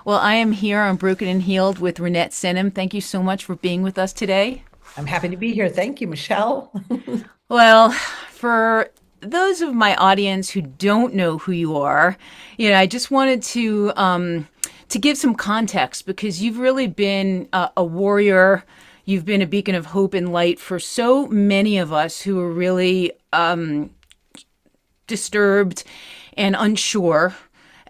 Well, I am here on Broken and Healed with Reinette Senum. Thank you so much for being with us today. I'm happy to be here. Thank you, Michelle. Well, for those of my audience who don't know who you are, I just wanted to give some context because you've really been a warrior. You've been a beacon of hope and light for so many of us who are really disturbed and unsure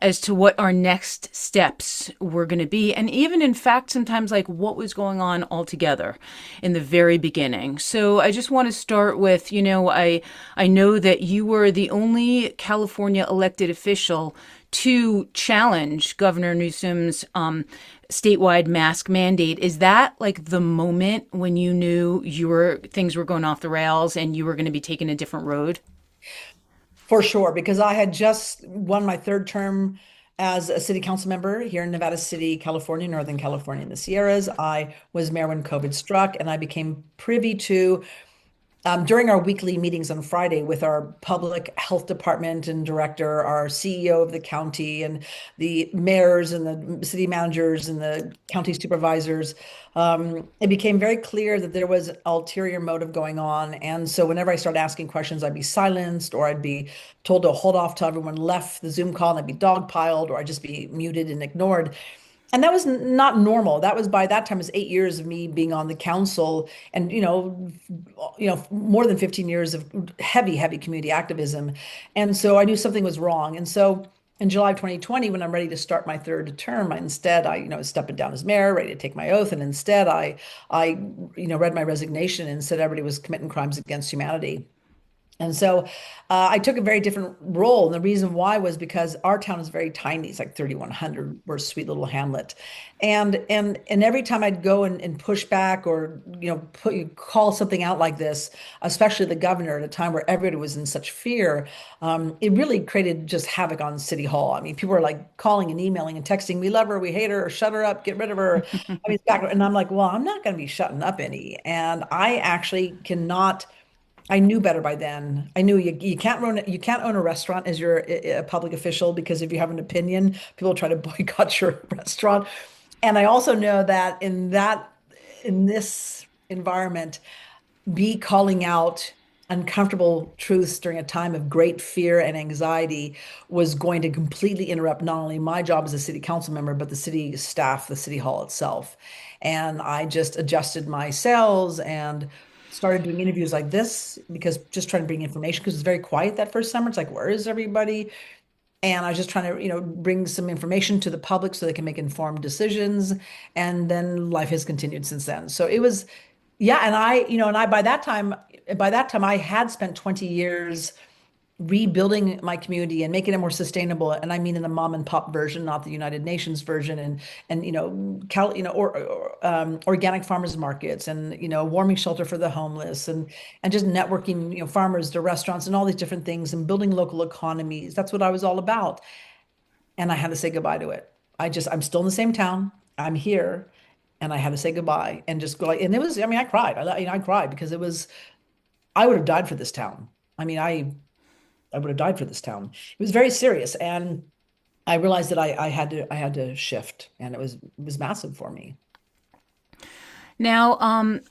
as to what our next steps were going to be. And even in fact, sometimes like what was going on altogether in the very beginning. So I just want to start with, I know that you were the only California elected official to challenge Governor Newsom's statewide mask mandate. Is that like the moment when you knew things were going off the rails and you were going to be taking a different road? For sure, because I had just won my third term as a city council member here in Nevada City, California, Northern California in the Sierras. I was mayor when COVID struck, and I became privy to during our weekly meetings on Friday with our public health department and director, our CEO of the county, and the mayors and the city managers and the county supervisors, it became very clear that there was an ulterior motive going on. And so whenever I started asking questions, I'd be silenced or I'd be told to hold off till everyone left the Zoom call and I'd be dogpiled or I'd just be muted and ignored. And that was not normal. That was by that time, it was 8 years of me being on the council and, more than 15 years of heavy, heavy community activism. And so I knew something was wrong. And so in July of 2020, when I'm ready to start my third term, was stepping down as mayor, ready to take my oath. And instead I read my resignation and said everybody was committing crimes against humanity. And so I took a very different role. And the reason why was because our town is very tiny. It's like 3,100. We're a sweet little hamlet. And every time I'd go and push back or, call something out like this, especially the governor at a time where everybody was in such fear, it really created just havoc on City Hall. I mean, people were like calling and emailing and texting, we love her, we hate her, or shut her up, get rid of her. I mean, and I'm like, well, I'm not going to be shutting up any. And I actually cannot. I knew better by then. I knew you can't own a restaurant as you're a public official because if you have an opinion, people try to boycott your restaurant. And I also know that in this environment, be calling out uncomfortable truths during a time of great fear and anxiety was going to completely interrupt not only my job as a city council member, but the city staff, the city hall itself. And I just adjusted my sails and started doing interviews like this because just trying to bring information because it's very quiet that first summer. It's like, where is everybody? And I was just trying to, bring some information to the public so they can make informed decisions. And then life has continued since then. So it was, yeah. And by that time, I had spent 20 years rebuilding my community and making it more sustainable. And I mean in the mom and pop version, not the United Nations version, and organic farmers markets, and warming shelter for the homeless, and just networking, farmers to restaurants and all these different things, and building local economies. That's what I was all about. And I had to say goodbye to it. I'm still in the same town. I'm here, and I had to say goodbye and just go. And it was, I mean, I cried. I cried because it was. I would have died for this town. I mean, I would have died for this town. It was very serious, and I realized that I had to shift, and it was massive for me. Now,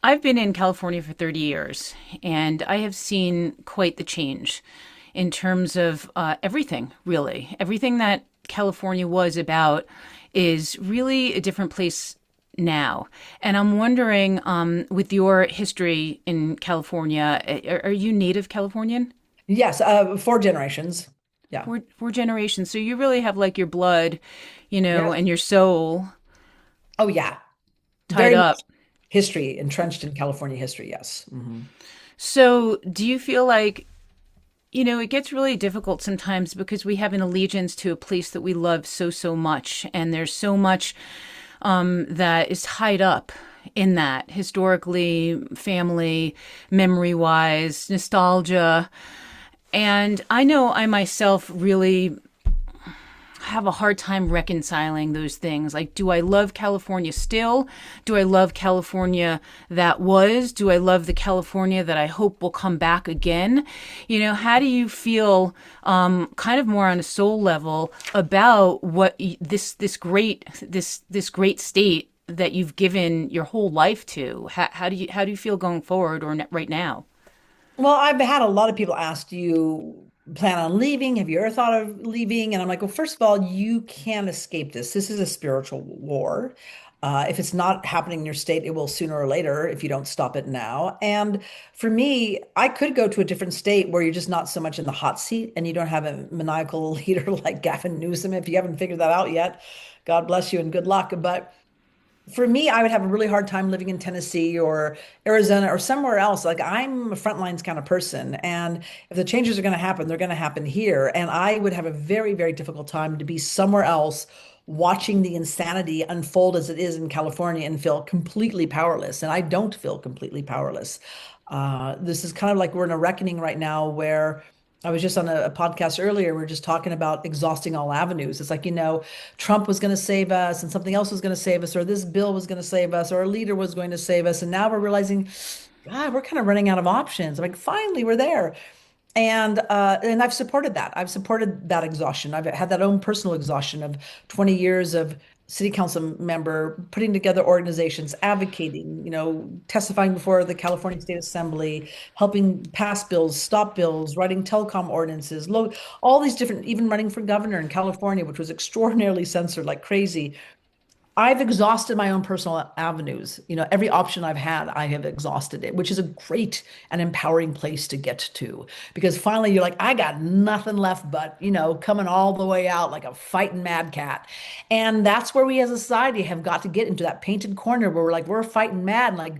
I've been in California for 30 years, and I have seen quite the change in terms of everything, really. Everything that California was about is really a different place now. And I'm wondering, with your history in California, are you native Californian? Yes, 4 generations. Yeah. Four generations. So you really have like your blood, Yes. and your soul Oh, yeah. tied Very up. much history, entrenched in California history. Yes. So do you feel like, it gets really difficult sometimes because we have an allegiance to a place that we love so, so much. And there's so much that is tied up in that historically, family, memory wise, nostalgia. And I know I myself really have a hard time reconciling those things. Like, do I love California still? Do I love California that was? Do I love the California that I hope will come back again? You know, how do you feel, kind of more on a soul level about what this great state that you've given your whole life to? How do you feel going forward or right now? Well, I've had a lot of people ask, do you plan on leaving? Have you ever thought of leaving? And I'm like, well, first of all, you can't escape this. This is a spiritual war. If it's not happening in your state, it will sooner or later if you don't stop it now. And for me, I could go to a different state where you're just not so much in the hot seat and you don't have a maniacal leader like Gavin Newsom. If you haven't figured that out yet, God bless you and good luck. But for me, I would have a really hard time living in Tennessee or Arizona or somewhere else. Like I'm a front lines kind of person. And if the changes are going to happen, they're going to happen here. And I would have a very, very difficult time to be somewhere else watching the insanity unfold as it is in California and feel completely powerless. And I don't feel completely powerless. This is kind of like we're in a reckoning right now where I was just on a podcast earlier. We are just talking about exhausting all avenues. It's like, Trump was going to save us and something else was going to save us, or this bill was going to save us, or a leader was going to save us. And now we're realizing, God, we're kind of running out of options. I'm like, finally, we're there. And I've supported that. I've supported that exhaustion. I've had that own personal exhaustion of 20 years of city council member, putting together organizations, advocating, testifying before the California State Assembly, helping pass bills, stop bills, writing telecom ordinances, all these different, even running for governor in California, which was extraordinarily censored like crazy. I've exhausted my own personal avenues. Every option I've had, I have exhausted it, which is a great and empowering place to get to. Because finally you're like, I got nothing left but, coming all the way out like a fighting mad cat. And that's where we as a society have got to get into that painted corner where we're like, we're fighting mad, and like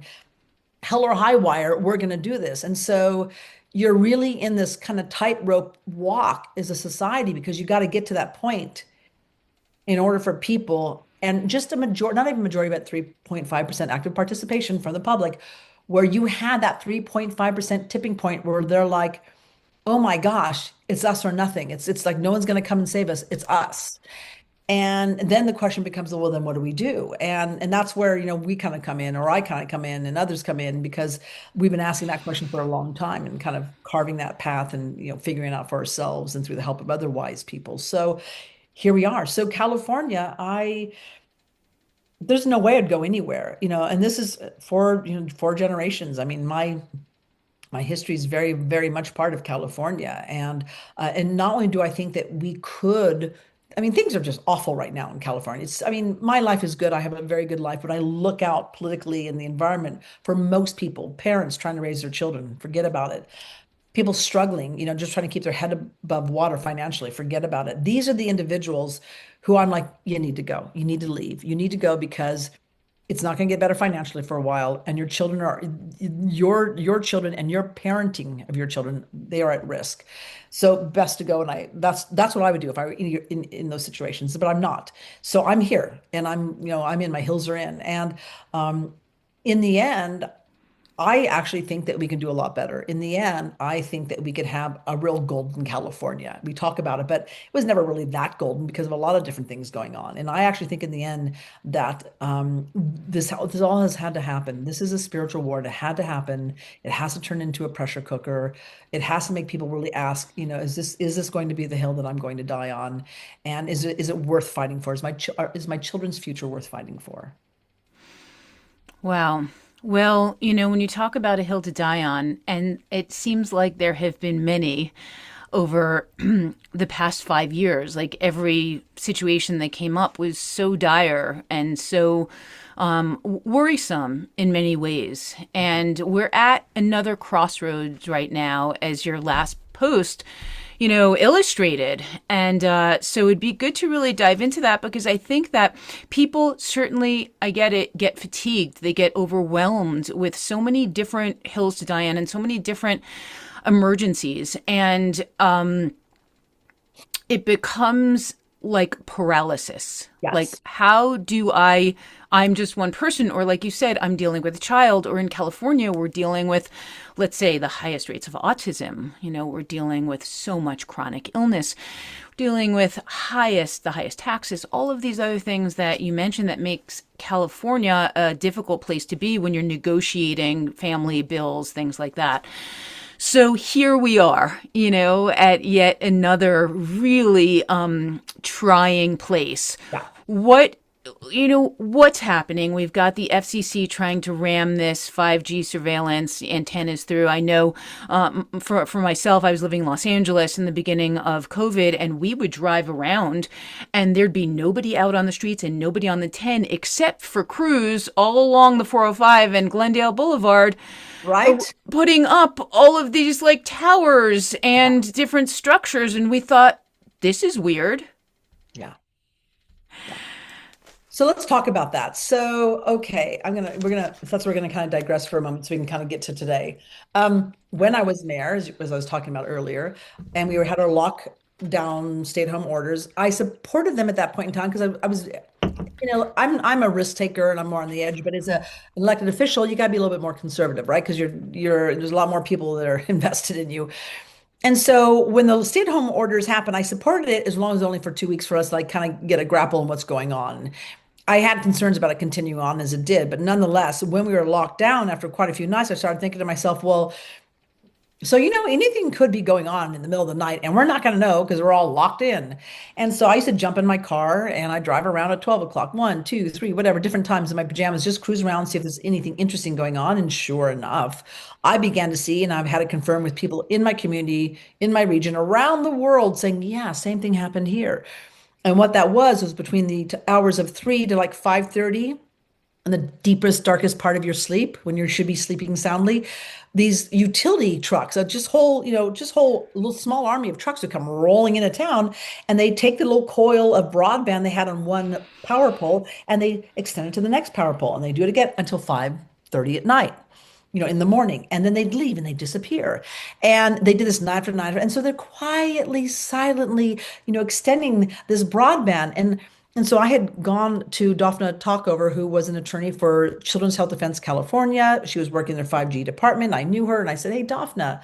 hell or high wire, we're going to do this. And so you're really in this kind of tightrope walk as a society because you got to get to that point in order for people and just a majority, not even majority, but 3.5% active participation from the public, where you had that 3.5% tipping point where they're like, oh my gosh, it's us or nothing. It's like no one's going to come and save us. It's us. And then the question becomes, well, then what do we do? And that's where, we kind of come in, or I kind of come in and others come in because we've been asking that question for a long time and kind of carving that path and, figuring it out for ourselves and through the help of other wise people. So here we are. So California, there's no way I'd go anywhere, and this is for, 4 generations. I mean, my history is very, very much part of California. And not only do I think that we could, I mean, things are just awful right now in California. I mean, my life is good. I have a very good life, but I look out politically in the environment for most people, parents trying to raise their children, forget about it. People struggling, just trying to keep their head above water financially, forget about it. These are the individuals who I'm like, you need to go. You need to leave. You need to go because it's not going to get better financially for a while, and your children are your children and your parenting of your children, they are at risk. So best to go. And that's what I would do if I were in those situations, but I'm not. So I'm here and I'm in, my hills are in. And in the end, I actually think that we can do a lot better. In the end, I think that we could have a real golden California. We talk about it, but it was never really that golden because of a lot of different things going on. And I actually think in the end that this all has had to happen. This is a spiritual war. It had to happen. It has to turn into a pressure cooker. It has to make people really ask, is this going to be the hill that I'm going to die on? And is it worth fighting for? Is my children's future worth fighting for? Wow. Well, when you talk about a hill to die on, and it seems like there have been many over the past 5 years, like every situation that came up was so dire and so worrisome in many ways. And we're at another crossroads right now, as your last post illustrated. And so it'd be good to really dive into that because I think that people certainly, I get it, get fatigued. They get overwhelmed with so many different hills to die on and so many different emergencies. And it becomes like paralysis. Like, Yes. how do I'm just one person, or like you said, I'm dealing with a child, or in California, we're dealing with, let's say, the highest rates of autism. We're dealing with so much chronic illness, dealing with the highest taxes, all of these other things that you mentioned that makes California a difficult place to be when you're negotiating family bills, things like that. So here we are, at yet another really trying place. Yeah. What what's happening? We've got the FCC trying to ram this 5G surveillance antennas through. I know for myself, I was living in Los Angeles in the beginning of COVID, and we would drive around and there'd be nobody out on the streets and nobody on the 10 except for crews all along the 405 and Glendale Boulevard Right? putting up all of these like towers and different structures. And we thought, this is weird. Yeah. Yeah. So let's talk about that. So, okay, we're gonna, if that's, we're gonna kind of digress for a moment so we can kind of get to today. When I was mayor, as I was talking about earlier, and we had our lockdown stay-at-home orders, I supported them at that point in time because I was, I'm a risk taker and I'm more on the edge, but as a elected official, you got to be a little bit more conservative, right? Because there's a lot more people that are invested in you. And so when the stay-at-home orders happened, I supported it as long as only for 2 weeks for us to like kind of get a grapple on what's going on. I had concerns about it continuing on as it did, but nonetheless, when we were locked down after quite a few nights, I started thinking to myself, well, so anything could be going on in the middle of the night, and we're not going to know because we're all locked in. And so I used to jump in my car and I drive around at 12 o'clock, 1, 2, 3, whatever, different times in my pajamas, just cruise around, see if there's anything interesting going on. And sure enough, I began to see, and I've had it confirmed with people in my community, in my region, around the world saying, yeah, same thing happened here. And what that was between the hours of 3 to like 5:30 in the deepest, darkest part of your sleep when you should be sleeping soundly, these utility trucks, just whole little small army of trucks would come rolling into town, and they take the little coil of broadband they had on one power pole and they extend it to the next power pole, and they do it again until 5:30 at night. In the morning, and then they'd leave and they'd disappear. And they did this night after night. And so they're quietly, silently, extending this broadband. And so I had gone to Daphne Talkover, who was an attorney for Children's Health Defense California. She was working in their 5G department. I knew her, and I said, "Hey, Daphne,"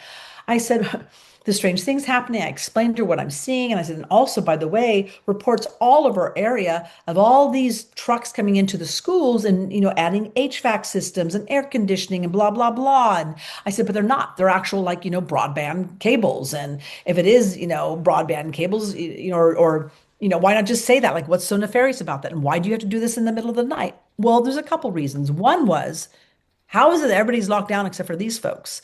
I said, "the strange things happening." I explained to her what I'm seeing, and I said, "And also, by the way, reports all of our area of all these trucks coming into the schools and adding HVAC systems and air conditioning and blah blah blah." And I said, "But they're not. They're actual like broadband cables. And if it is broadband cables, why not just say that? Like, what's so nefarious about that? And why do you have to do this in the middle of the night?" Well, there's a couple reasons. One was, how is it that everybody's locked down except for these folks?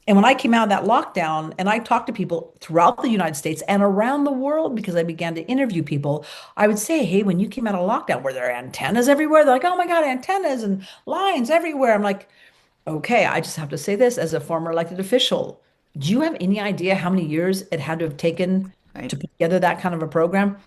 And when I came out of that lockdown and I talked to people throughout the United States and around the world, because I began to interview people, I would say, "Hey, when you came out of lockdown, were there antennas everywhere?" They're like, "Oh my God, antennas and lines everywhere." I'm like, okay, I just have to say this as a former elected official. Do you have any idea how many years it had to have taken Right. to put together that kind of a program?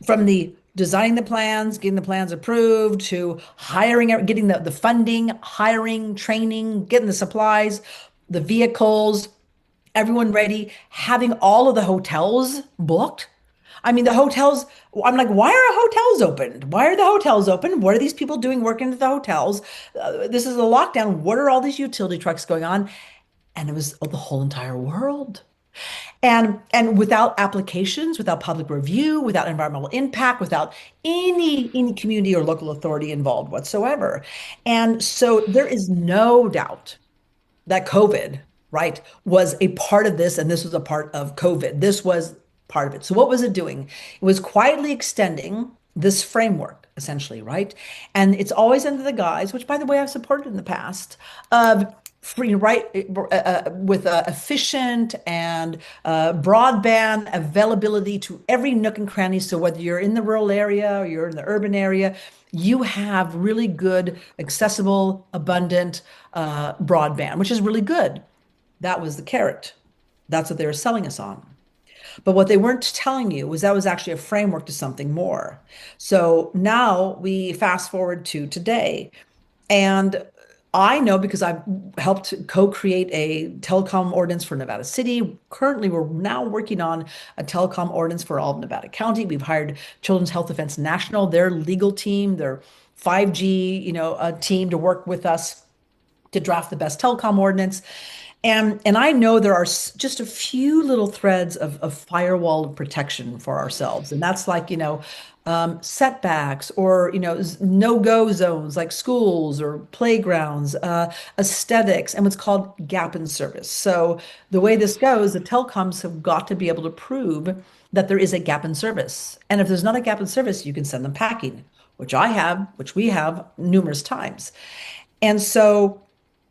From the designing the plans, getting the plans approved, to hiring, getting the funding, hiring, training, getting the supplies, the vehicles, everyone ready, having all of the hotels booked. I mean, the hotels, I'm like, why are hotels open? Why are the hotels open? What are these people doing working at the hotels? This is a lockdown. What are all these utility trucks going on? And it was the whole entire world. And without applications, without public review, without environmental impact, without any community or local authority involved whatsoever. And so there is no doubt that COVID, right, was a part of this, and this was a part of COVID. This was part of it. So what was it doing? It was quietly extending this framework, essentially, right? And it's always under the guise, which, by the way, I've supported in the past, of free, right, with efficient and broadband availability to every nook and cranny. So whether you're in the rural area or you're in the urban area, you have really good, accessible, abundant broadband, which is really good. That was the carrot. That's what they were selling us on. But what they weren't telling you was that was actually a framework to something more. So now we fast forward to today, and I know because I've helped co-create a telecom ordinance for Nevada City. Currently, we're now working on a telecom ordinance for all of Nevada County. We've hired Children's Health Defense National, their legal team, their 5G, team to work with us to draft the best telecom ordinance. And I know there are just a few little threads of firewall of protection for ourselves. And that's like, setbacks or, no-go zones like schools or playgrounds, aesthetics, and what's called gap in service. So the way this goes, the telecoms have got to be able to prove that there is a gap in service. And if there's not a gap in service, you can send them packing, which we have numerous times. And so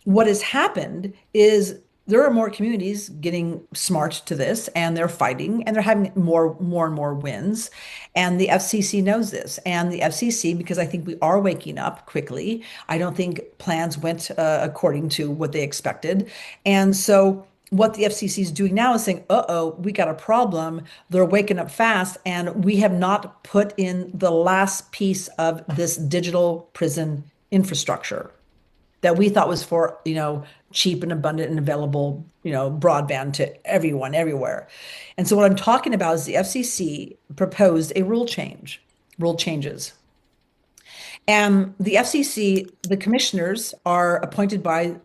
what has happened is there are more communities getting smart to this and they're fighting and they're having more and more wins. And the FCC knows this. And the FCC, because I think we are waking up quickly, I don't think plans went according to what they expected. And so what the FCC is doing now is saying, uh-oh, we got a problem. They're waking up fast, and we have not put in the last piece of this digital prison infrastructure that we thought was for, cheap and abundant and available, broadband to everyone, everywhere. And so what I'm talking about is the FCC proposed a rule changes. And the FCC, the commissioners are appointed by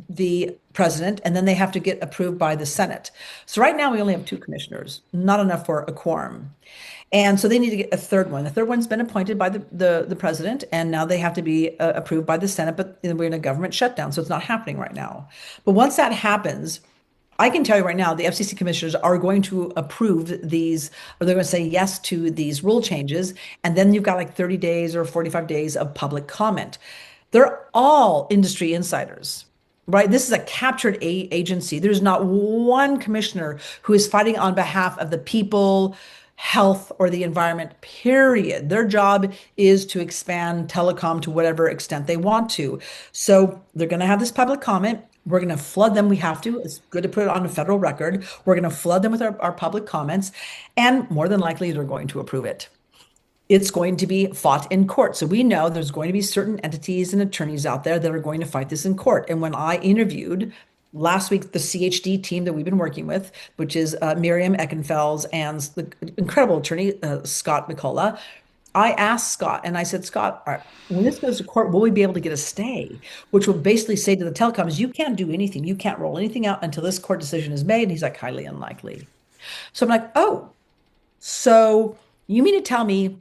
the president, and then they have to get approved by the Senate. So right now we only have two commissioners, not enough for a quorum. And so they need to get a third one. The third one's been appointed by the president, and now they have to be approved by the Senate, but we're in a government shutdown, so it's not happening right now. But once that happens, I can tell you right now, the FCC commissioners are going to approve these, or they're going to say yes to these rule changes. And then you've got like 30 days or 45 days of public comment. They're all industry insiders, right? This is a captured agency. There's not one commissioner who is fighting on behalf of the people, health, or the environment, period. Their job is to expand telecom to whatever extent they want to. So they're going to have this public comment. We're going to flood them. We have to. It's good to put it on a federal record. We're going to flood them with our public comments. And more than likely, they're going to approve it. It's going to be fought in court. So we know there's going to be certain entities and attorneys out there that are going to fight this in court. And when I interviewed last week the CHD team that we've been working with, which is Miriam Eckenfels and the incredible attorney, Scott McCullough, I asked Scott and I said, Scott, all right, when this goes to court, will we be able to get a stay? Which will basically say to the telecoms, you can't do anything. You can't roll anything out until this court decision is made. And he's like, highly unlikely. So I'm like, oh, so you mean to tell me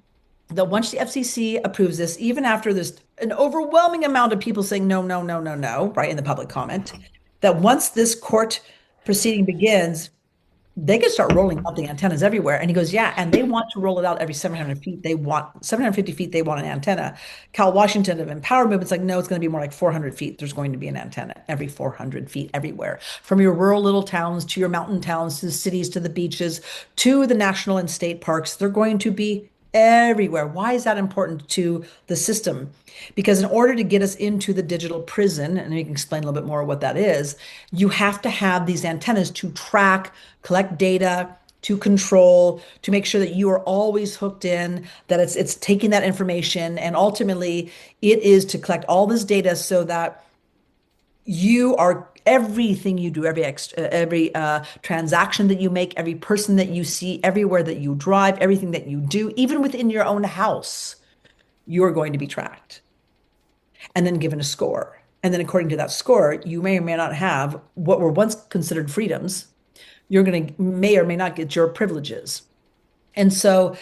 that once the FCC approves this, even after there's an overwhelming amount of people saying no, no, no, no, no, right, in the public comment, that once this court proceeding begins, they can start rolling out the antennas everywhere. And he goes, yeah, and they want to roll it out every 700 feet. They want 750 feet, they want an antenna. Cal Washington of Empower Movement's like, no, it's going to be more like 400 feet. There's going to be an antenna every 400 feet everywhere. From your rural little towns to your mountain towns, to the cities, to the beaches, to the national and state parks, they're going to be everywhere. Why is that important to the system? Because in order to get us into the digital prison, and you can explain a little bit more what that is, you have to have these antennas to track, collect data, to control, to make sure that you are always hooked in, that it's taking that information, and ultimately it is to collect all this data so that you are everything you do, every transaction that you make, every person that you see, everywhere that you drive, everything that you do, even within your own house, you are going to be tracked and then given a score. And then according to that score, you may or may not have what were once considered freedoms. You're going to may or may not get your privileges. And so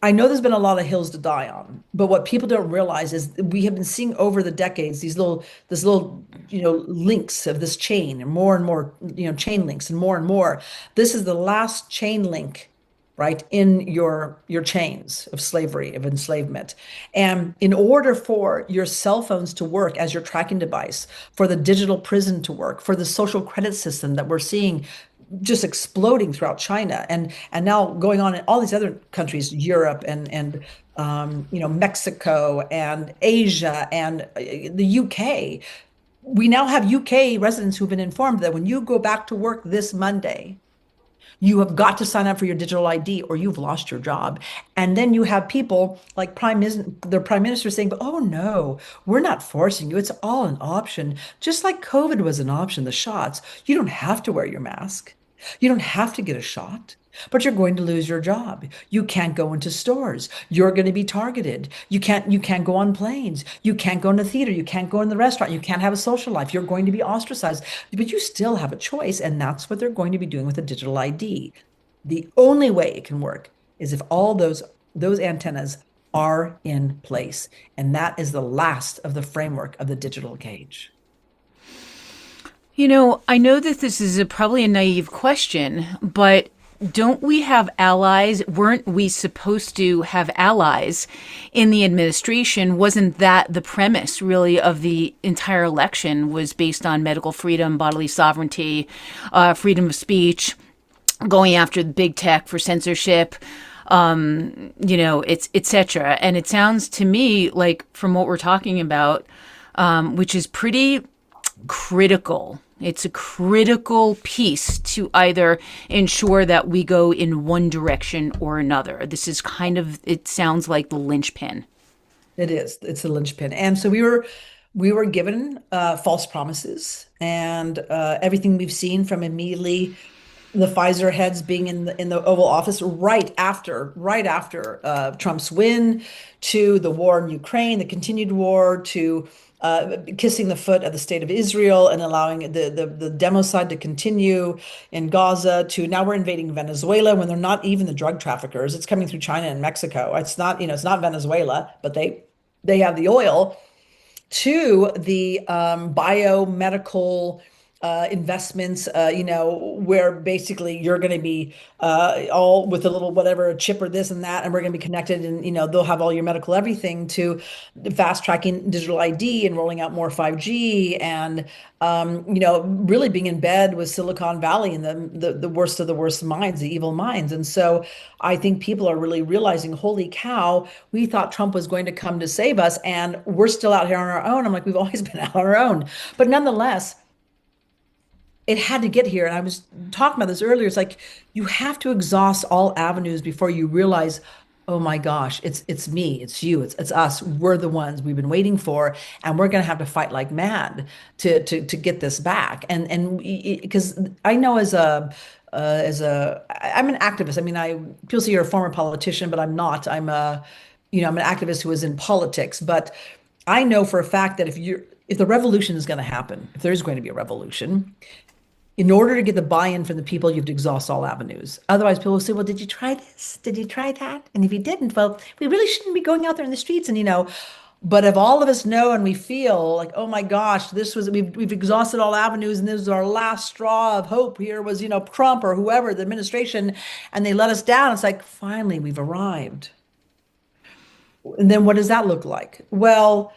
I know there's been a lot of hills to die on, but what people don't realize is we have been seeing over the decades this little, links of this chain and more, chain links and more. This is the last chain link, right, in your chains of slavery, of enslavement. And in order for your cell phones to work as your tracking device, for the digital prison to work, for the social credit system that we're seeing just exploding throughout China and now going on in all these other countries, Europe and Mexico and Asia and the UK. We now have UK residents who've been informed that when you go back to work this Monday, You have got to sign up for your digital ID or you've lost your job. And then you have people like the prime minister saying, oh no, we're not forcing you. It's all an option. Just like COVID was an option, the shots. You don't have to wear your mask. You don't have to get a shot, but you're going to lose your job. You can't go into stores. You're going to be targeted. You can't go on planes. You can't go in the theater. You can't go in the restaurant. You can't have a social life. You're going to be ostracized, but you still have a choice. And that's what they're going to be doing with a digital ID. The only way it can work is if all those antennas are in place. And that is the last of the framework of the digital cage. I know that this is probably a naive question, but don't we have allies? Weren't we supposed to have allies in the administration? Wasn't that the premise, really, of the entire election? Was based on medical freedom, bodily sovereignty, freedom of speech, going after the big tech for censorship, it's etc. And it sounds to me like, from what we're talking about, which is pretty critical. It's a critical piece to either ensure that we go in one direction or another. This is it sounds like the linchpin. It is. It's a linchpin. And so we were given false promises, and everything we've seen from immediately the Pfizer heads being in the Oval Office right after Trump's win, to the war in Ukraine, the continued war, to kissing the foot of the state of Israel and allowing the democide to continue in Gaza, to now we're invading Venezuela when they're not even the drug traffickers. It's coming through China and Mexico. It's not, it's not Venezuela, but they have the oil, to the biomedical investments, where basically you're going to be all with a little whatever, a chip or this and that, and we're going to be connected, and they'll have all your medical everything, to fast tracking digital ID and rolling out more 5G, and really being in bed with Silicon Valley and the worst of the worst minds, the evil minds. And so I think people are really realizing, holy cow, we thought Trump was going to come to save us, and we're still out here on our own. I'm like, we've always been out on our own. But nonetheless, it had to get here. And I was talking about this earlier. It's like you have to exhaust all avenues before you realize, oh my gosh, it's me, it's you, it's us. We're the ones we've been waiting for, and we're gonna have to fight like mad to get this back. And because I know I'm an activist. I mean, people say you're a former politician, but I'm not. I'm an activist who is in politics. But I know for a fact that if the revolution is going to happen, if there's going to be a revolution, in order to get the buy-in from the people, you have to exhaust all avenues. Otherwise, people will say, well, did you try this? Did you try that? And if you didn't, well, we really shouldn't be going out there in the streets. And, but if all of us know and we feel like, oh my gosh, we've exhausted all avenues, and this is our last straw of hope, here was, Trump or whoever, the administration, and they let us down. It's like, finally, we've arrived. And then what does that look like? Well,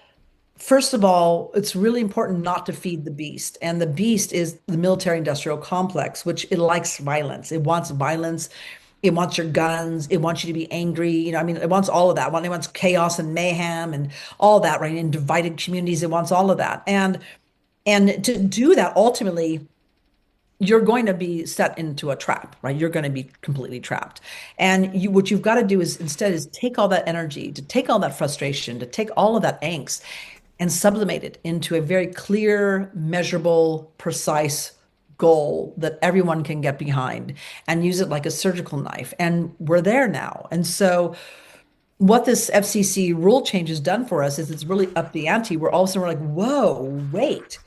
first of all, it's really important not to feed the beast. And the beast is the military industrial complex, which it likes violence. It wants violence. It wants your guns. It wants you to be angry. I mean, it wants all of that. It wants chaos and mayhem and all that, right? In divided communities, it wants all of that. And to do that, ultimately, you're going to be set into a trap, right? You're going to be completely trapped. And what you've got to do is instead is take all that energy, to take all that frustration, to take all of that angst and sublimate it into a very clear, measurable, precise goal that everyone can get behind, and use it like a surgical knife. And we're there now. And so what this FCC rule change has done for us is it's really upped the ante. We're all of a sudden, we're like, whoa, wait,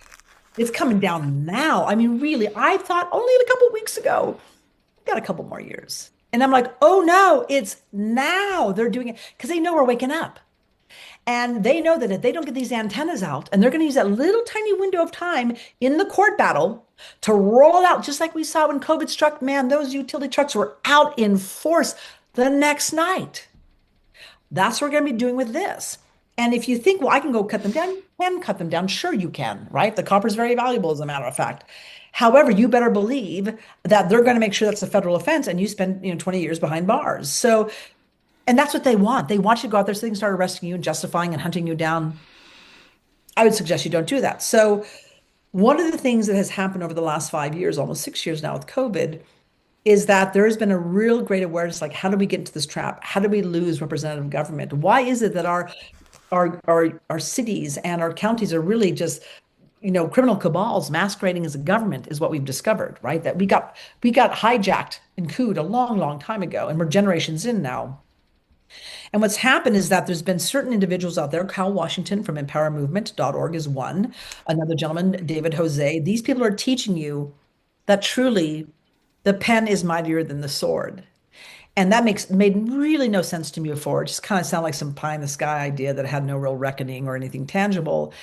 it's coming down now. I mean, really, I thought only a couple of weeks ago, got a couple more years. And I'm like, oh no, it's now they're doing it because they know we're waking up. And they know that if they don't get these antennas out, and they're going to use that little tiny window of time in the court battle to roll out, just like we saw when COVID struck, man, those utility trucks were out in force the next night. That's what we're going to be doing with this. And if you think, well, I can go cut them down, you can cut them down. Sure, you can, right? The copper is very valuable, as a matter of fact. However, you better believe that they're going to make sure that's a federal offense, and you spend 20 years behind bars. So, and that's what they want. They want you to go out there so they can start arresting you and justifying and hunting you down. I would suggest you don't do that. So one of the things that has happened over the last 5 years, almost 6 years now with COVID, is that there has been a real great awareness, like how do we get into this trap? How do we lose representative government? Why is it that our cities and our counties are really just, criminal cabals masquerading as a government is what we've discovered, right? That we got hijacked and cooed a long, long time ago, and we're generations in now. And what's happened is that there's been certain individuals out there. Cal Washington from empowermovement.org is one. Another gentleman, David Jose. These people are teaching you that truly the pen is mightier than the sword. And that made really no sense to me before. It just kind of sounded like some pie in the sky idea that had no real reckoning or anything tangible.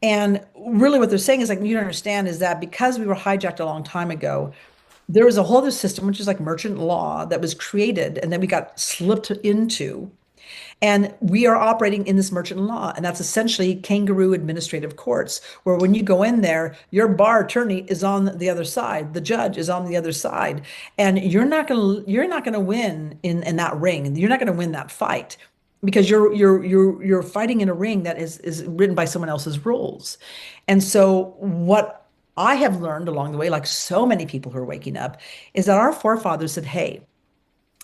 And really what they're saying is like, you don't understand is that because we were hijacked a long time ago, there was a whole other system, which is like merchant law, that was created and then we got slipped into. And we are operating in this merchant law, and that's essentially kangaroo administrative courts, where when you go in there, your bar attorney is on the other side, the judge is on the other side, and you're not gonna win in that ring. You're not gonna win that fight because you're fighting in a ring that is written by someone else's rules. And so what I have learned along the way, like so many people who are waking up, is that our forefathers said, hey,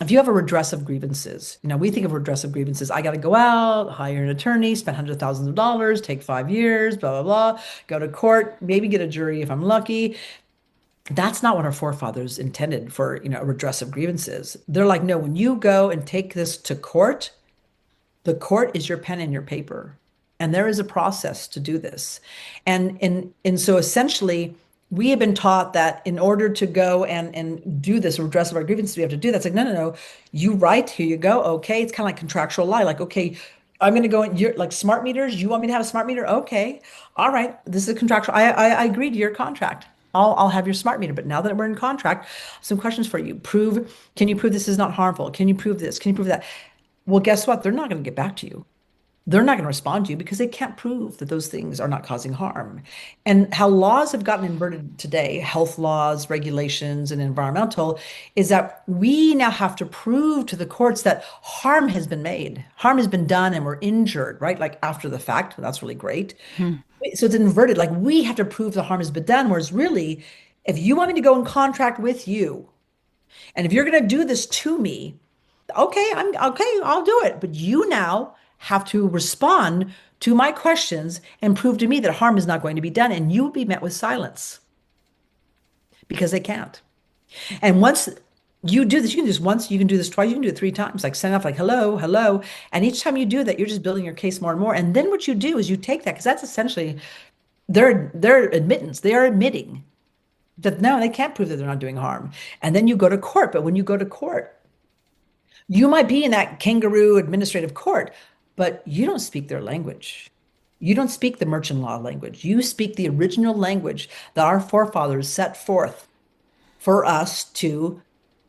if you have a redress of grievances, we think of redress of grievances. I got to go out, hire an attorney, spend hundreds of thousands of dollars, take 5 years, blah, blah, blah, go to court, maybe get a jury if I'm lucky. That's not what our forefathers intended for, a redress of grievances. They're like, no, when you go and take this to court, the court is your pen and your paper. And there is a process to do this. And so essentially, we have been taught that in order to go and do this redress of our grievances, we have to do that. It's like, no, no, no. You write, here you go. Okay. It's kind of like contractual law. Like, okay, I'm going to go in, you're like smart meters. You want me to have a smart meter? Okay. All right. This is a contractual. I agree to your contract. I'll have your smart meter. But now that we're in contract, some questions for you. Can you prove this is not harmful? Can you prove this? Can you prove that? Well, guess what? They're not going to get back to you. They're not going to respond to you because they can't prove that those things are not causing harm. And how laws have gotten inverted today, health laws, regulations, and environmental, is that we now have to prove to the courts that harm has been made, harm has been done, and we're injured, right? Like after the fact. That's really great. Hmm. So it's inverted. Like we have to prove the harm has been done, whereas really, if you want me to go in contract with you, and if you're going to do this to me, okay, I'm okay, I'll do it. But you now have to respond to my questions and prove to me that harm is not going to be done. And you will be met with silence because they can't. And once you do this, you can do this once, you can do this twice, you can do it 3 times, like send off like, hello, hello. And each time you do that, you're just building your case more and more. And then what you do is you take that, because that's essentially their admittance. They are admitting that no, they can't prove that they're not doing harm. And then you go to court. But when you go to court, you might be in that kangaroo administrative court, but you don't speak their language. You don't speak the merchant law language. You speak the original language that our forefathers set forth for us to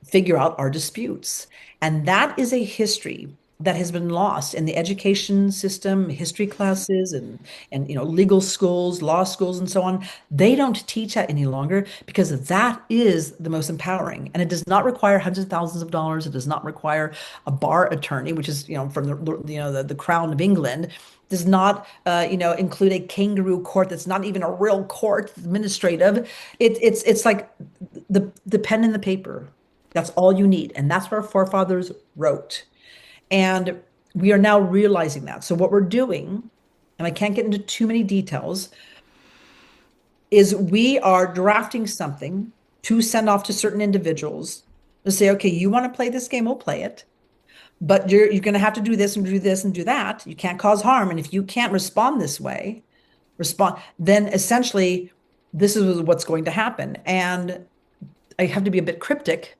figure out our disputes. And that is a history that has been lost in the education system, history classes and legal schools, law schools and so on. They don't teach that any longer because that is the most empowering. And it does not require hundreds of thousands of dollars. It does not require a bar attorney, which is, from the Crown of England. Does not, include a kangaroo court that's not even a real court, administrative. It's like the pen and the paper. That's all you need, and that's what our forefathers wrote. And we are now realizing that. So what we're doing, and I can't get into too many details, is we are drafting something to send off to certain individuals to say, okay, you want to play this game, we'll play it. But you're going to have to do this and do this and do that. You can't cause harm. And if you can't respond this way, then essentially this is what's going to happen. And I have to be a bit cryptic,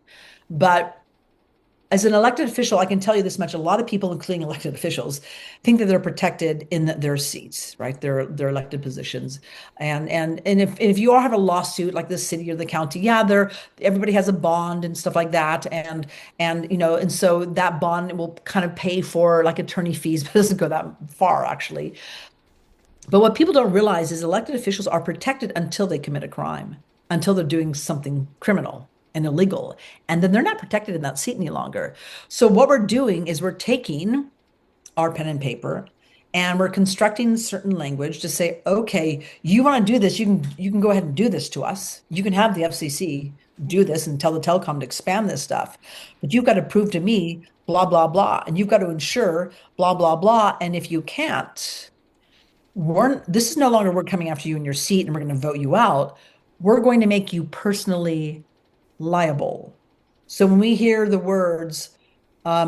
but as an elected official, I can tell you this much. A lot of people, including elected officials, think that they're protected in their seats, right? Their elected positions. And if you all have a lawsuit like the city or the county, yeah, everybody has a bond and stuff like that. And so that bond will kind of pay for like attorney fees, but it doesn't go that far actually. But what people don't realize is elected officials are protected until they commit a crime, until they're doing something criminal and illegal. And then they're not protected in that seat any longer. So what we're doing is we're taking our pen and paper and we're constructing certain language to say, okay, you want to do this, you can go ahead and do this to us. You can have the FCC do this and tell the telecom to expand this stuff. But you've got to prove to me blah, blah, blah. And you've got to ensure blah, blah, blah. And if you can't, this is no longer we're coming after you in your seat and we're going to vote you out. We're going to make you personally liable. So when we hear the words,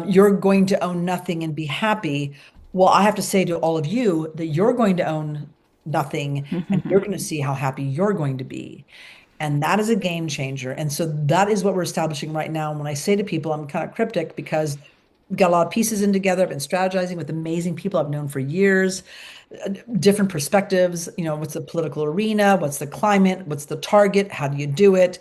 you're going to own nothing and be happy, well, I have to say to all of you that you're going to own nothing and you're going to see how happy you're going to be. And that is a game changer. And so that is what we're establishing right now. And when I say to people, I'm kind of cryptic because we've got a lot of pieces in together. I've been strategizing with amazing people I've known for years, different perspectives. What's the political arena? What's the climate? What's the target? How do you do it?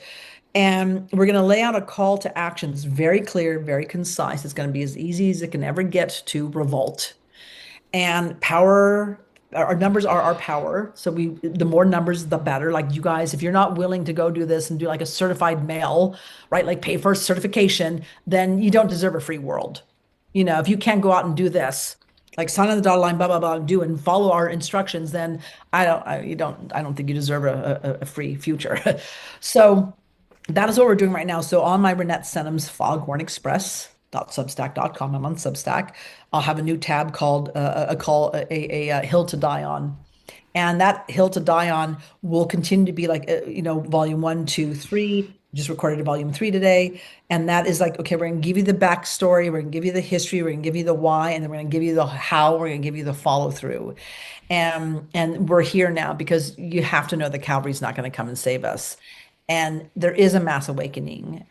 And we're going to lay out a call to action that's very clear, very concise. It's going to be as easy as it can ever get to revolt. And power, our numbers are our power. So the more numbers, the better. Like you guys, if you're not willing to go do this and do like a certified mail, right? Like pay for a certification, then you don't deserve a free world. If you can't go out and do this, like sign on the dotted line, blah, blah, blah, do and follow our instructions, then I don't think you deserve a free future. So that is what we're doing right now. So on my Reinette Senum's Foghorn Express .substack.com, I'm on Substack. I'll have a new tab called a hill to die on, and that hill to die on will continue to be like volume one, two, three. Just recorded volume three today, and that is like, okay, we're gonna give you the backstory, we're gonna give you the history, we're gonna give you the why, and then we're gonna give you the how, we're gonna give you the follow through, and we're here now because you have to know the cavalry's not going to come and save us. And there is a mass awakening.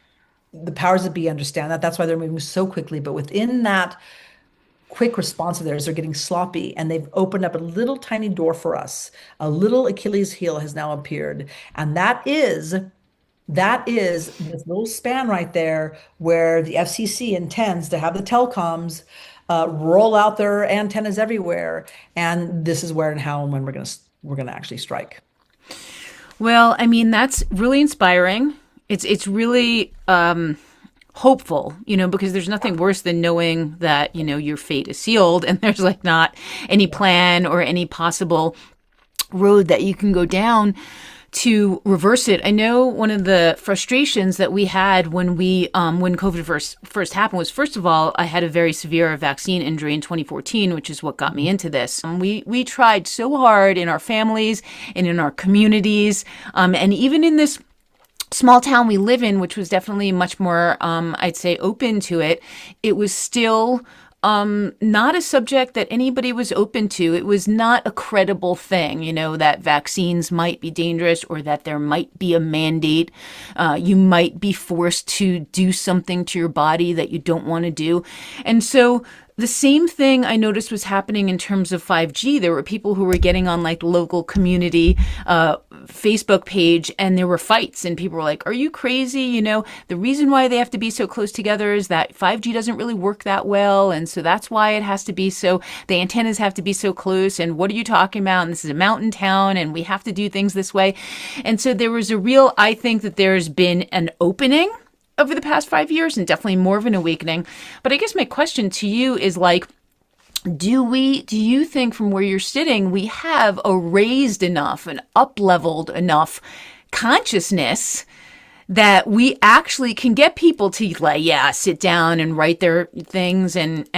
The powers that be understand that. That's why they're moving so quickly. But within that quick response of theirs, they're getting sloppy and they've opened up a little tiny door for us. A little Achilles heel has now appeared. And that is this little span right there where the FCC intends to have the telecoms roll out their antennas everywhere. And this is where and how and when we're gonna actually strike. Well, I mean, that's really inspiring. It's really hopeful, because there's nothing worse than knowing that, your fate is sealed and there's like not any plan or any possible road that you can go down to reverse it. I know one of the frustrations that we had when COVID first happened was, first of all, I had a very severe vaccine injury in 2014, which is what got me into this. We tried so hard in our families and in our communities, and even in this small town we live in, which was definitely much more, I'd say, open to it. It was still not a subject that anybody was open to. It was not a credible thing, that vaccines might be dangerous or that there might be a mandate. You might be forced to do something to your body that you don't want to do. And so the same thing I noticed was happening in terms of 5G. There were people who were getting on like local community Facebook page and there were fights and people were like, are you crazy? The reason why they have to be so close together is that 5G doesn't really work that well. And so that's why it has to be the antennas have to be so close. And what are you talking about? And this is a mountain town and we have to do things this way. And so there was I think that there's been an opening over the past 5 years and definitely more of an awakening. But I guess my question to you is like, do you think from where you're sitting, we have a raised enough and up-leveled enough consciousness that we actually can get people to sit down and write their things and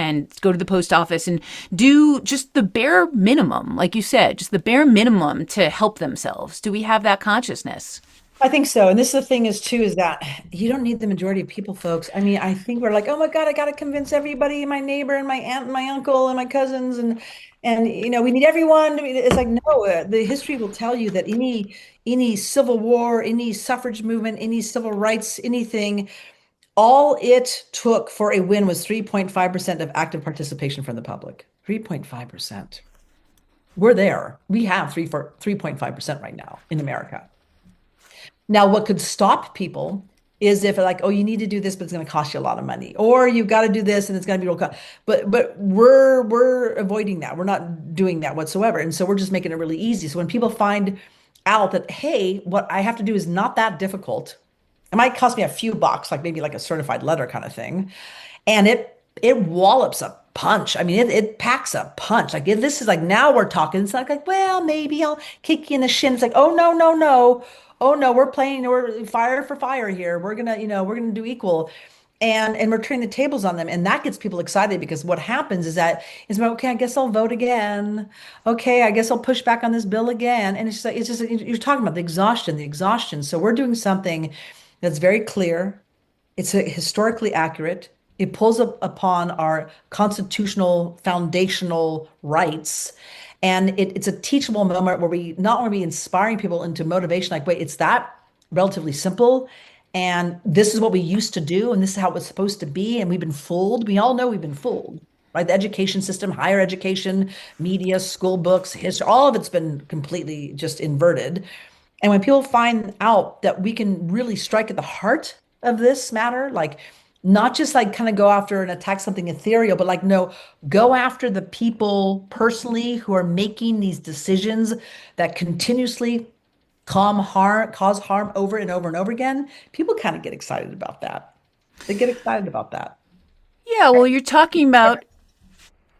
go to the post office and do just the bare minimum, like you said, just the bare minimum to help themselves? Do we have that consciousness? I think so. And this is the thing is that you don't need the majority of people, folks. I mean, I think we're like, oh my God, I got to convince everybody, my neighbor and my aunt and my uncle and my cousins and we need everyone. I mean, it's like, no, the history will tell you that any civil war, any suffrage movement, any civil rights, anything, all it took for a win was 3.5% of active participation from the public. 3.5%. We're there. We have 3.5% right now in America. Now, what could stop people is if like, oh, you need to do this, but it's going to cost you a lot of money, or you've got to do this and it's going to be real cost. But we're avoiding that. We're not doing that whatsoever. And so we're just making it really easy. So when people find out that, hey, what I have to do is not that difficult, it might cost me a few bucks, like maybe like a certified letter kind of thing, and it wallops a punch. I mean, it packs a punch. Like if this is like now we're talking. It's not like, well, maybe I'll kick you in the shin. It's like, oh no, no, no. oh no, we're fire for fire here. We're gonna do equal. And we're turning the tables on them. And that gets people excited because what happens is that is okay, I guess I'll vote again. Okay, I guess I'll push back on this bill again. And it's just you're talking about the exhaustion. So we're doing something that's very clear. It's historically accurate. It pulls up upon our constitutional foundational rights. And it's a teachable moment where we not only be inspiring people into motivation, like, wait, it's that relatively simple. And this is what we used to do, and this is how it was supposed to be. And we've been fooled. We all know we've been fooled, right? The education system, higher education, media, school books, history, all of it's been completely just inverted. And when people find out that we can really strike at the heart of this matter, like not just like kind of go after and attack something ethereal, but like, no, go after the people personally who are making these decisions that continuously cause harm over and over and over again. People kind of get excited about that. They get excited about that. Yeah, well, you're talking about.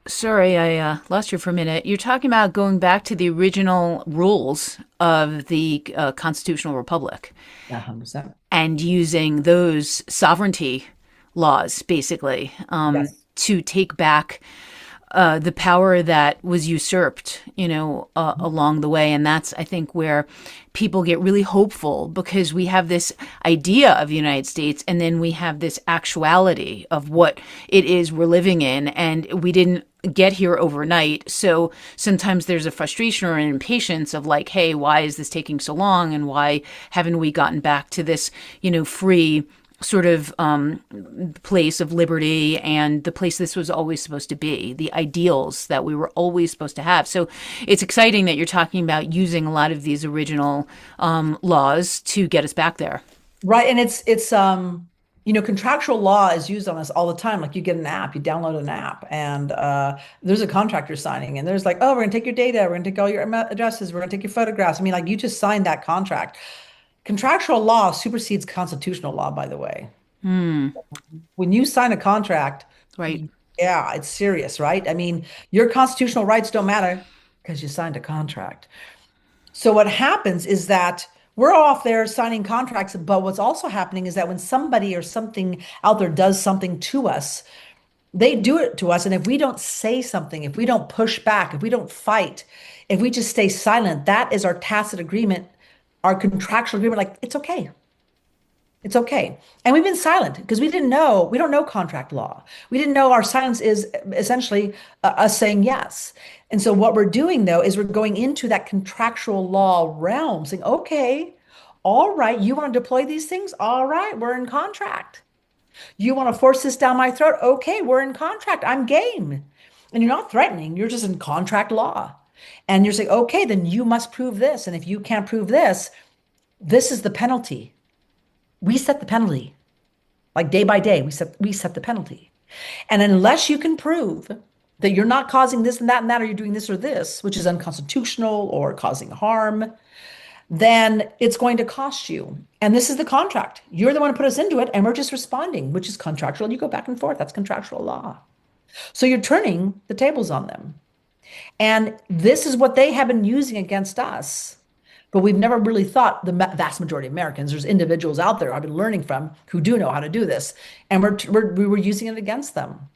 Sorry, I lost you for a minute. You're talking about going back to the original rules of the constitutional republic 100%. and using those sovereignty laws, basically, Yes. to take back the power that was usurped, along the way. And that's, I think, where people get really hopeful because we have this idea of the United States and then we have this actuality of what it is we're living in. And we didn't get here overnight. So sometimes there's a frustration or an impatience of like, hey, why is this taking so long? And why haven't we gotten back to this, free sort of place of liberty and the place this was always supposed to be, the ideals that we were always supposed to have. So it's exciting that you're talking about using a lot of these original laws to get us back there. Right. And contractual law is used on us all the time. Like you get an app, you download an app, and there's a contract you're signing, and there's like, oh, we're gonna take your data, we're gonna take all your addresses, we're gonna take your photographs. I mean, like you just signed that contract. Contractual law supersedes constitutional law, by the way. When you sign a contract, Right. yeah, it's serious, right? I mean, your constitutional rights don't matter because you signed a contract. So what happens is that we're off there signing contracts, but what's also happening is that when somebody or something out there does something to us, they do it to us. And if we don't say something, if we don't push back, if we don't fight, if we just stay silent, that is our tacit agreement, our contractual agreement, like it's okay. It's okay. And we've been silent because we don't know contract law. We didn't know our silence is essentially us saying yes. And so what we're doing though is we're going into that contractual law realm saying, okay, all right, you want to deploy these things? All right, we're in contract. You want to force this down my throat? Okay, we're in contract. I'm game. And you're not threatening, you're just in contract law. And you're saying, okay, then you must prove this. And if you can't prove this, this is the penalty. We set the penalty. Like day by day, we set the penalty. And unless you can prove that you're not causing this and that, or you're doing this or this, which is unconstitutional or causing harm, then it's going to cost you. And this is the contract. You're the one who put us into it, and we're just responding, which is contractual. You go back and forth. That's contractual law. So you're turning the tables on them. And this is what they have been using against us. But we've never really thought the vast majority of Americans, there's individuals out there I've been learning from who do know how to do this. And we were using it against them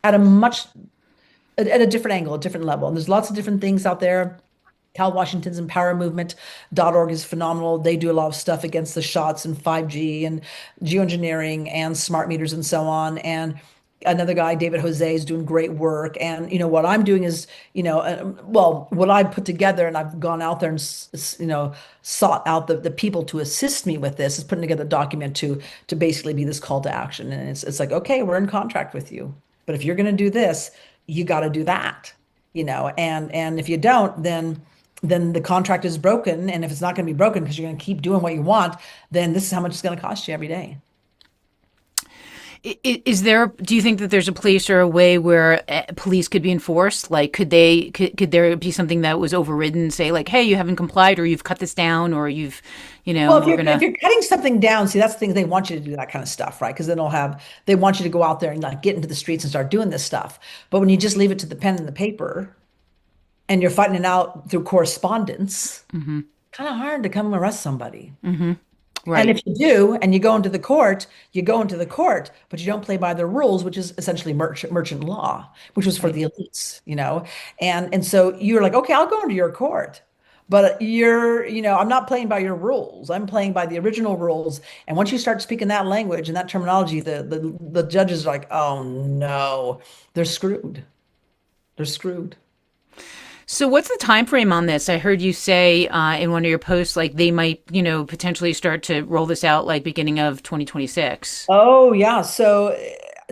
at a different angle, a different level. And there's lots of different things out there. Cal Washington's Empower Movement.org is phenomenal. They do a lot of stuff against the shots and 5G and geoengineering and smart meters and so on. And another guy, David Jose, is doing great work. And what I'm doing is, well, what I've put together, and I've gone out there and sought out the people to assist me with this, is putting together a document to basically be this call to action. And it's like, okay, we're in contract with you, but if you're going to do this, you got to do that, and if you don't, then the contract is broken. And if it's not going to be broken because you're going to keep doing what you want, then this is how much it's going to cost you every day. Do you think that there's a place or a way where police could be enforced? Like, could there be something that was overridden, say like, hey, you haven't complied, or you've cut this down, or Well, we're if gonna. you're cutting something down, see, that's the thing. They want you to do that kind of stuff, right? Because then they want you to go out there and like get into the streets and start doing this stuff. But when you just leave it to the pen and the paper and you're fighting it out through correspondence, kind of hard to come arrest somebody. And Right. if you do, and you go into the court, you go into the court, but you don't play by their rules, which is essentially merchant law, which was for Right. the elites, And so you're like, okay, I'll go into your court, but I'm not playing by your rules. I'm playing by the original rules. And once you start speaking that language and that terminology, the judges are like, oh no, they're screwed. They're screwed. So what's the time frame on this? I heard you say in one of your posts, like they might, potentially start to roll this out like beginning of 2026. Oh, yeah. So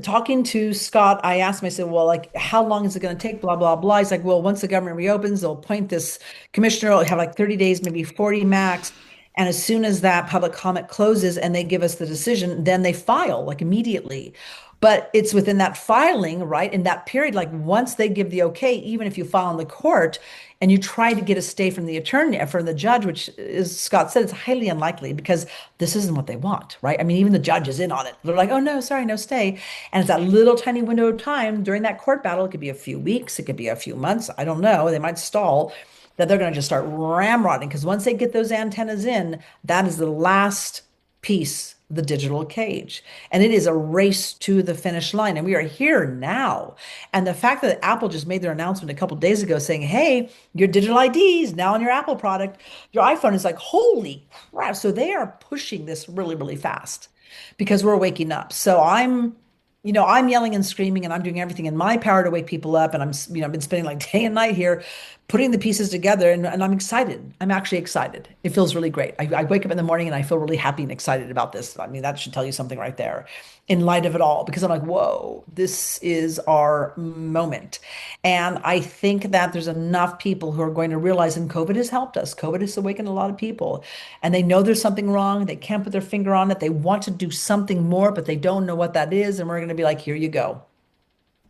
talking to Scott, I asked him, I said, well, like, how long is it going to take? Blah, blah, blah. He's like, well, once the government reopens, they'll appoint this commissioner. It'll have like 30 days, maybe 40 max. And as soon as that public comment closes and they give us the decision, then they file like immediately. But it's within that filing, right? In that period, like once they give the okay, even if you file in the court and you try to get a stay from the attorney, from the judge, which is Scott said, it's highly unlikely because this isn't what they want, right? I mean, even the judge is in on it. They're like, oh no, sorry, no stay. And it's that little tiny window of time during that court battle. It could be a few weeks, it could be a few months. I don't know. They might stall that they're going to just start ramrodding because once they get those antennas in, that is the last piece of the digital cage. And it is a race to the finish line. And we are here now. And the fact that Apple just made their announcement a couple of days ago saying, hey, your digital ID is now on your Apple product, your iPhone is like, holy crap. So they are pushing this really, really fast because we're waking up. So I'm yelling and screaming and I'm doing everything in my power to wake people up. And I've been spending like day and night here putting the pieces together and I'm excited. I'm actually excited. It feels really great. I wake up in the morning and I feel really happy and excited about this. I mean, that should tell you something right there in light of it all, because I'm like, whoa, this is our moment. And I think that there's enough people who are going to realize, and COVID has helped us. COVID has awakened a lot of people and they know there's something wrong. They can't put their finger on it. They want to do something more, but they don't know what that is. And we're going to be like, here you go.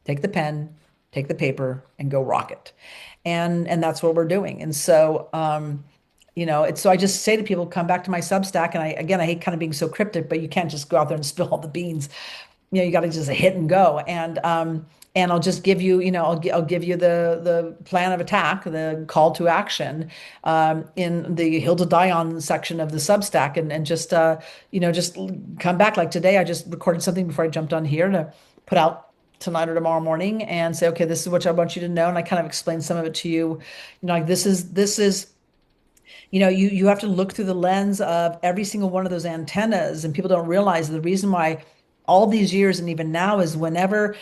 Take the pen, take the paper, and go rock it. And that's what we're doing. And so, it's so I just say to people, come back to my Substack. And I hate kind of being so cryptic, but you can't just go out there and spill all the beans. You got to just hit and go. And I'll just give you, I'll give you the plan of attack, the call to action, in the Hill to Die On section of the Substack, and just come back. Like today, I just recorded something before I jumped on here to put out tonight or tomorrow morning, and say, okay, this is what I want you to know, and I kind of explain some of it to you. Like this is. You have to look through the lens of every single one of those antennas, and people don't realize the reason why all these years and even now is whenever,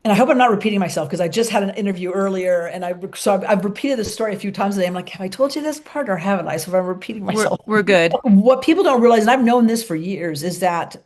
and I hope I'm not repeating myself because I just had an interview earlier and I've repeated this story a few times today. I'm like, have I told you this part or haven't I? So if I'm repeating We're myself, we're good. what people don't realize, and I've known this for years, is that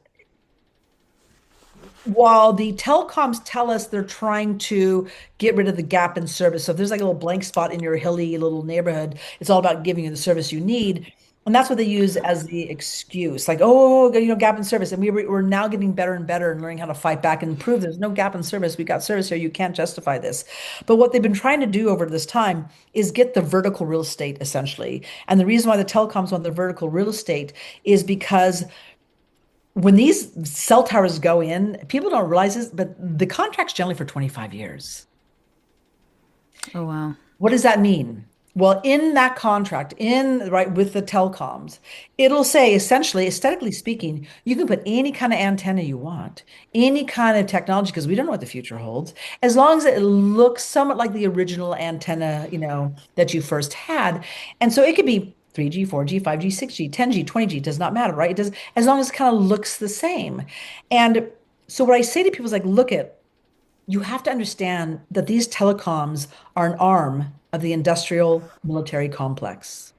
while the telecoms tell us they're trying to get rid of the gap in service, so if there's like a little blank spot in your hilly little neighborhood, it's all about giving you the service you need. And that's what they use as the excuse, like, oh, gap in service. And we're now getting better and better and learning how to fight back and prove there's no gap in service. We got service here. You can't justify this. But what they've been trying to do over this time is get the vertical real estate, essentially. And the reason why the telecoms want the vertical real estate is because when these cell towers go in, people don't realize this, but the contract's generally for 25 years. Oh wow. What does that mean? Well, in that contract, right with the telecoms, it'll say essentially, aesthetically speaking, you can put any kind of antenna you want, any kind of technology, because we don't know what the future holds, as long as it looks somewhat like the original antenna, that you first had. And so it could be 3G, 4G, 5G, 6G, 10G, 20G, does not matter, right? It does, as long as it kind of looks the same. And so what I say to people is like, look at, you have to understand that these telecoms are an arm of the industrial military complex.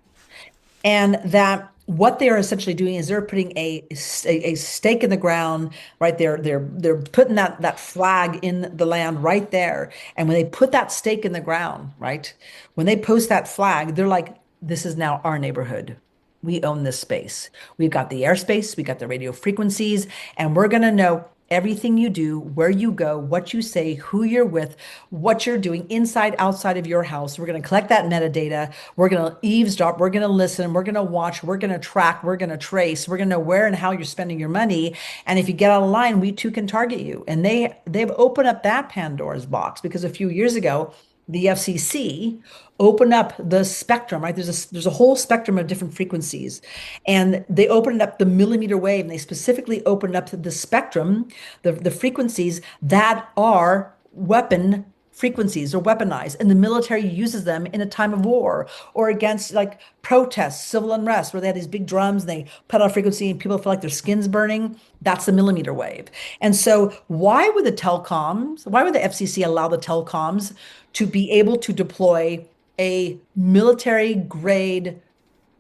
And that what they're essentially doing is they're putting a stake in the ground right there. They're putting that flag in the land right there. And when they put that stake in the ground, right, when they post that flag, they're like, this is now our neighborhood. We own this space. We've got the airspace, we got the radio frequencies, and we're going to know everything you do, where you go, what you say, who you're with, what you're doing inside, outside of your house. We're going to collect that metadata. We're going to eavesdrop. We're going to listen. We're going to watch. We're going to track. We're going to trace. We're going to know where and how you're spending your money. And if you get out of line, we too can target you. And they've opened up that Pandora's box because a few years ago, the FCC opened up the spectrum, right? There's a whole spectrum of different frequencies, and they opened up the millimeter wave, and they specifically opened up the spectrum, the frequencies that are weapon frequencies or weaponized, and the military uses them in a time of war or against like protests, civil unrest, where they had these big drums and they put out a frequency and people feel like their skin's burning. That's the millimeter wave. And so, why would the FCC allow the telecoms to be able to deploy a military grade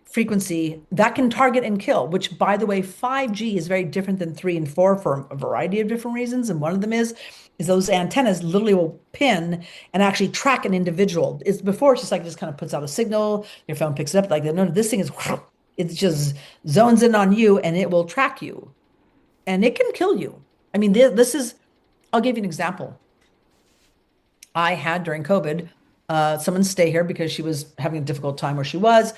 frequency that can target and kill, which, by the way, 5G is very different than 3 and 4 for a variety of different reasons. And one of them is those antennas literally will pin and actually track an individual. It's before it's just like it just kind of puts out a signal, your phone picks it up like no, this thing is it just zones in on you and it will track you and it can kill you. I mean, this is, I'll give you an example. I had during COVID, someone stay here because she was having a difficult time where she was.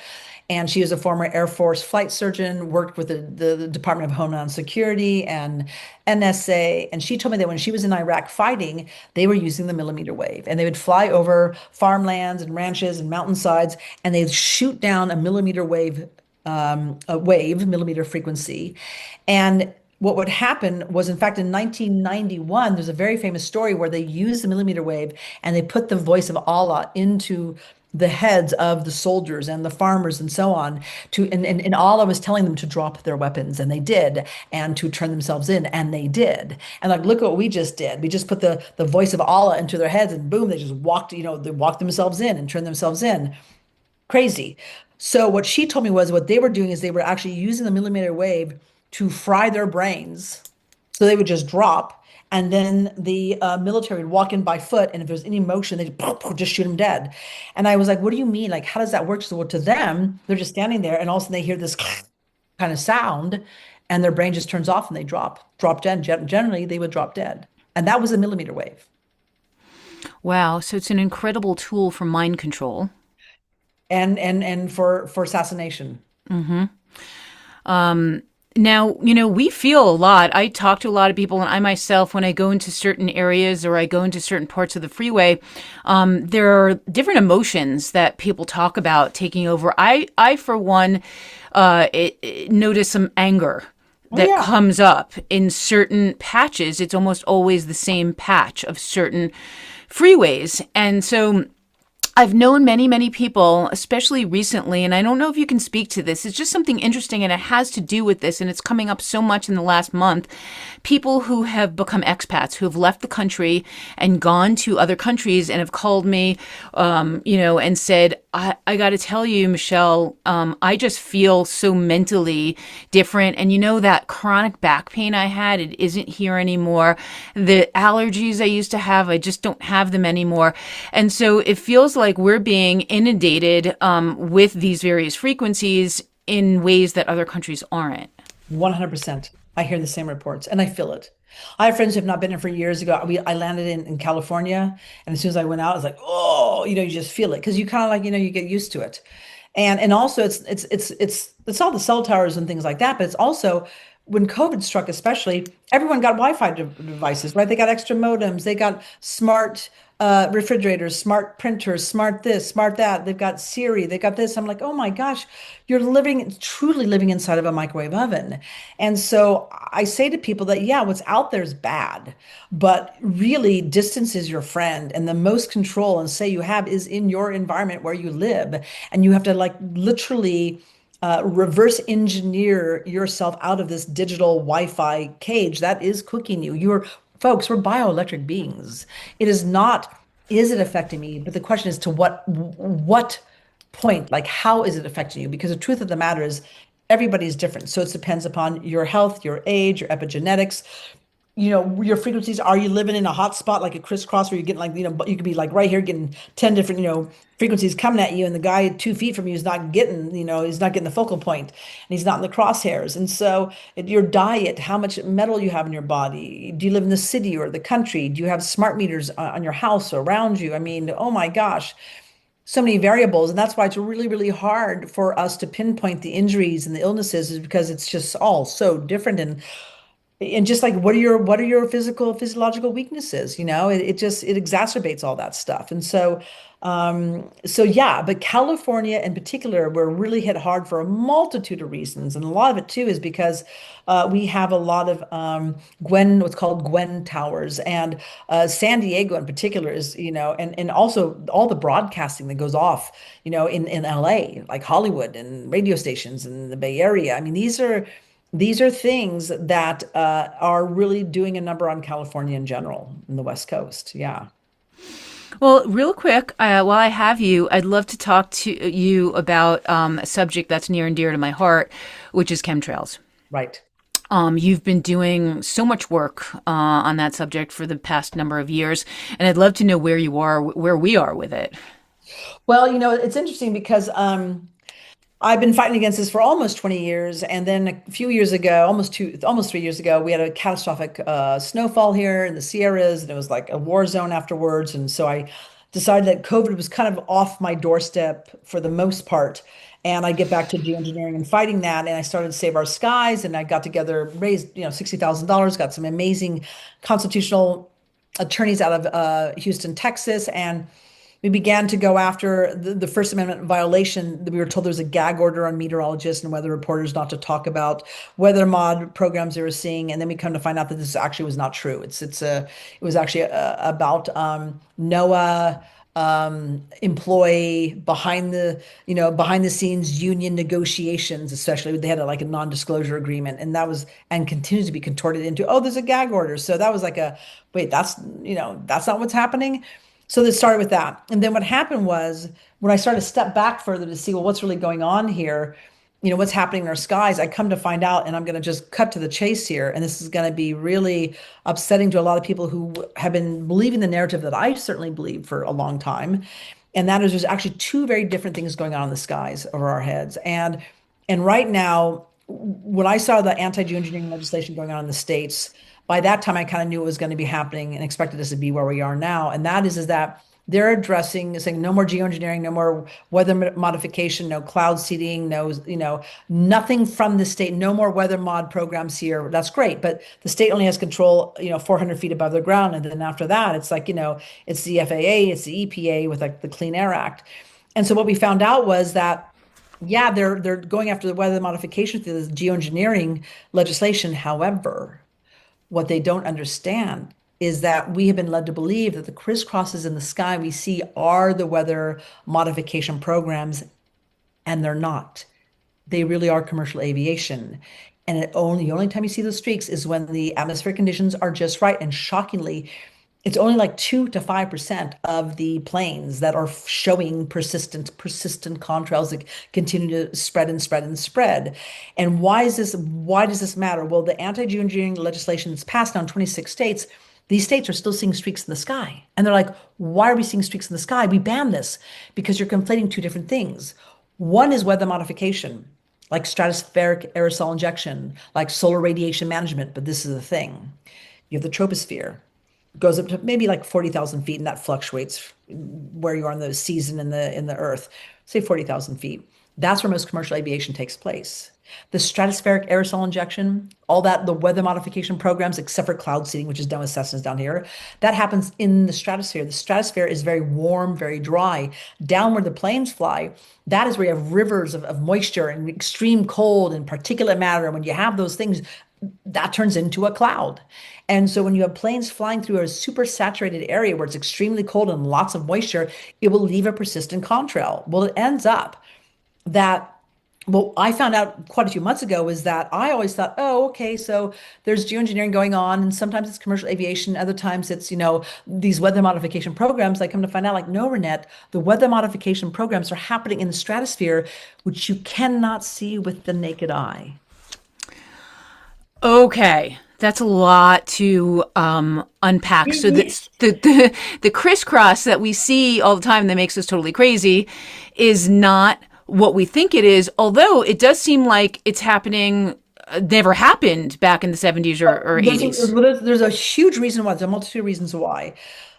And she was a former Air Force flight surgeon, worked with the Department of Homeland Security and NSA. And she told me that when she was in Iraq fighting, they were using the millimeter wave. And they would fly over farmlands and ranches and mountainsides, and they'd shoot down a millimeter wave, millimeter frequency. And what would happen was, in fact, in 1991, there's a very famous story where they used the millimeter wave and they put the voice of Allah into the heads of the soldiers and the farmers and so on and Allah was telling them to drop their weapons and they did, and to turn themselves in and they did. And like, look what we just did. We just put the voice of Allah into their heads and boom, they just walked, they walked themselves in and turned themselves in. Crazy. So what she told me was what they were doing is they were actually using the millimeter wave to fry their brains. So they would just drop, and then the military would walk in by foot, and if there was any motion, they'd just shoot them dead. And I was like, "What do you mean? Like, how does that work?" So well, to them, they're just standing there, and all of a sudden they hear this kind of sound, and their brain just turns off, and they drop dead. Generally, they would drop dead, and that was a millimeter wave. Wow. So it's an incredible tool for mind control. And for assassination. Now, we feel a lot. I talk to a lot of people, and I myself, when I go into certain areas or I go into certain parts of the freeway, there are different emotions that people talk about taking over. I for one, notice some anger Oh that yeah. comes up in certain patches. It's almost always the same patch of certain freeways. And so I've known many, many people, especially recently, and I don't know if you can speak to this. It's just something interesting, and it has to do with this, and it's coming up so much in the last month. People who have become expats, who have left the country and gone to other countries and have called me, and said, I got to tell you, Michelle, I just feel so mentally different. And that chronic back pain I had, it isn't here anymore. The allergies I used to have, I just don't have them anymore. And so it feels like we're being inundated with these various frequencies in ways that other countries aren't. 100%. I hear the same reports and I feel it. I have friends who have not been here for years ago. I landed in California, and as soon as I went out, I was like, oh, you just feel it because you kind of like, you get used to it. And also it's all the cell towers and things like that, but it's also when COVID struck, especially, everyone got Wi-Fi devices, right? They got extra modems, they got smart refrigerators, smart printers, smart this, smart that. They've got Siri, they got this. I'm like, oh my gosh, you're truly living inside of a microwave oven. And so I say to people that, yeah, what's out there is bad, but really distance is your friend. And the most control and say you have is in your environment where you live. And you have to like literally reverse engineer yourself out of this digital Wi-Fi cage that is cooking you. Folks, we're bioelectric beings. It is not, is it affecting me? But the question is to what point? Like, how is it affecting you? Because the truth of the matter is everybody's different. So it depends upon your health, your age, your epigenetics, your frequencies. Are you living in a hot spot like a crisscross where you're getting like, but you could be like right here getting 10 different, frequencies coming at you, and the guy 2 feet from you is not getting, he's not getting the focal point and he's not in the crosshairs. And so your diet, how much metal you have in your body, do you live in the city or the country? Do you have smart meters on your house or around you? I mean, oh my gosh, so many variables. And that's why it's really, really hard for us to pinpoint the injuries and the illnesses is because it's just all so different. And And just like what are your physiological weaknesses, it just it exacerbates all that stuff. And so yeah, but California in particular, we're really hit hard for a multitude of reasons, and a lot of it too is because we have a lot of what's called Gwen towers, and San Diego in particular is, and also all the broadcasting that goes off, in LA, like Hollywood and radio stations in the Bay Area. I mean, these are things that are really doing a number on California in general, in the West Coast. Yeah, Well, real quick, while I have you, I'd love to talk to you about a subject that's near and dear to my heart, which is chemtrails. right. You've been doing so much work on that subject for the past number of years, and I'd love to know where you are, where we are with it. Well, it's interesting because I've been fighting against this for almost 20 years. And then a few years ago, almost 3 years ago, we had a catastrophic snowfall here in the Sierras, and it was like a war zone afterwards. And so I decided that COVID was kind of off my doorstep for the most part. And I get back to geoengineering and fighting that. And I started to Save Our Skies, and I got together, raised, $60,000, got some amazing constitutional attorneys out of Houston, Texas, and we began to go after the First Amendment violation. We were told there was a gag order on meteorologists and weather reporters not to talk about weather mod programs they were seeing, and then we come to find out that this actually was not true. It was actually about NOAA employee behind the scenes union negotiations, especially they had like a non-disclosure agreement, and that was and continues to be contorted into, oh, there's a gag order. So that was like a wait, that's not what's happening. So this started with that. And then what happened was when I started to step back further to see, well, what's really going on here? What's happening in our skies? I come to find out, and I'm going to just cut to the chase here. And this is going to be really upsetting to a lot of people who have been believing the narrative that I certainly believed for a long time. And that is there's actually two very different things going on in the skies over our heads. And right now, when I saw the anti-geoengineering legislation going on in the States, by that time I kind of knew it was going to be happening and expected us to be where we are now. And that is that they're addressing, saying no more geoengineering, no more weather modification, no cloud seeding, no, nothing from the state, no more weather mod programs here. That's great. But the state only has control, 400 feet above the ground. And then after that, it's like, it's the FAA, it's the EPA with like the Clean Air Act. And so what we found out was that yeah, they're going after the weather modification through the geoengineering legislation. However, what they don't understand is that we have been led to believe that the crisscrosses in the sky we see are the weather modification programs, and they're not. They really are commercial aviation. And the only time you see those streaks is when the atmospheric conditions are just right. And shockingly, it's only like 2 to 5% of the planes that are showing persistent contrails that continue to spread and spread and spread. And why does this matter? Well, the anti-geoengineering legislation that's passed now in 26 states, these states are still seeing streaks in the sky. And they're like, why are we seeing streaks in the sky? We banned this because you're conflating two different things. One is weather modification, like stratospheric aerosol injection, like solar radiation management, but this is the thing. You have the troposphere, goes up to maybe like 40,000 feet, and that fluctuates where you are in the season in the earth, say 40,000 feet. That's where most commercial aviation takes place. The stratospheric aerosol injection, all that, the weather modification programs, except for cloud seeding, which is done with Cessnas down here, that happens in the stratosphere. The stratosphere is very warm, very dry. Down where the planes fly, that is where you have rivers of moisture and extreme cold and particulate matter. And when you have those things, that turns into a cloud. And so when you have planes flying through a super saturated area where it's extremely cold and lots of moisture, it will leave a persistent contrail. Well, it ends up that what I found out quite a few months ago is that I always thought, oh, okay, so there's geoengineering going on, and sometimes it's commercial aviation, other times it's, these weather modification programs. I come to find out, like, no, Reinette, the weather modification programs are happening in the stratosphere, which you cannot see with the naked eye. Okay, that's a lot to unpack. So the crisscross that we see all the time that makes us totally crazy is not what we think it is, although it does seem like it's happening, never happened back in the 70s or There's 80s. there's a huge reason why. There's a multitude of reasons why.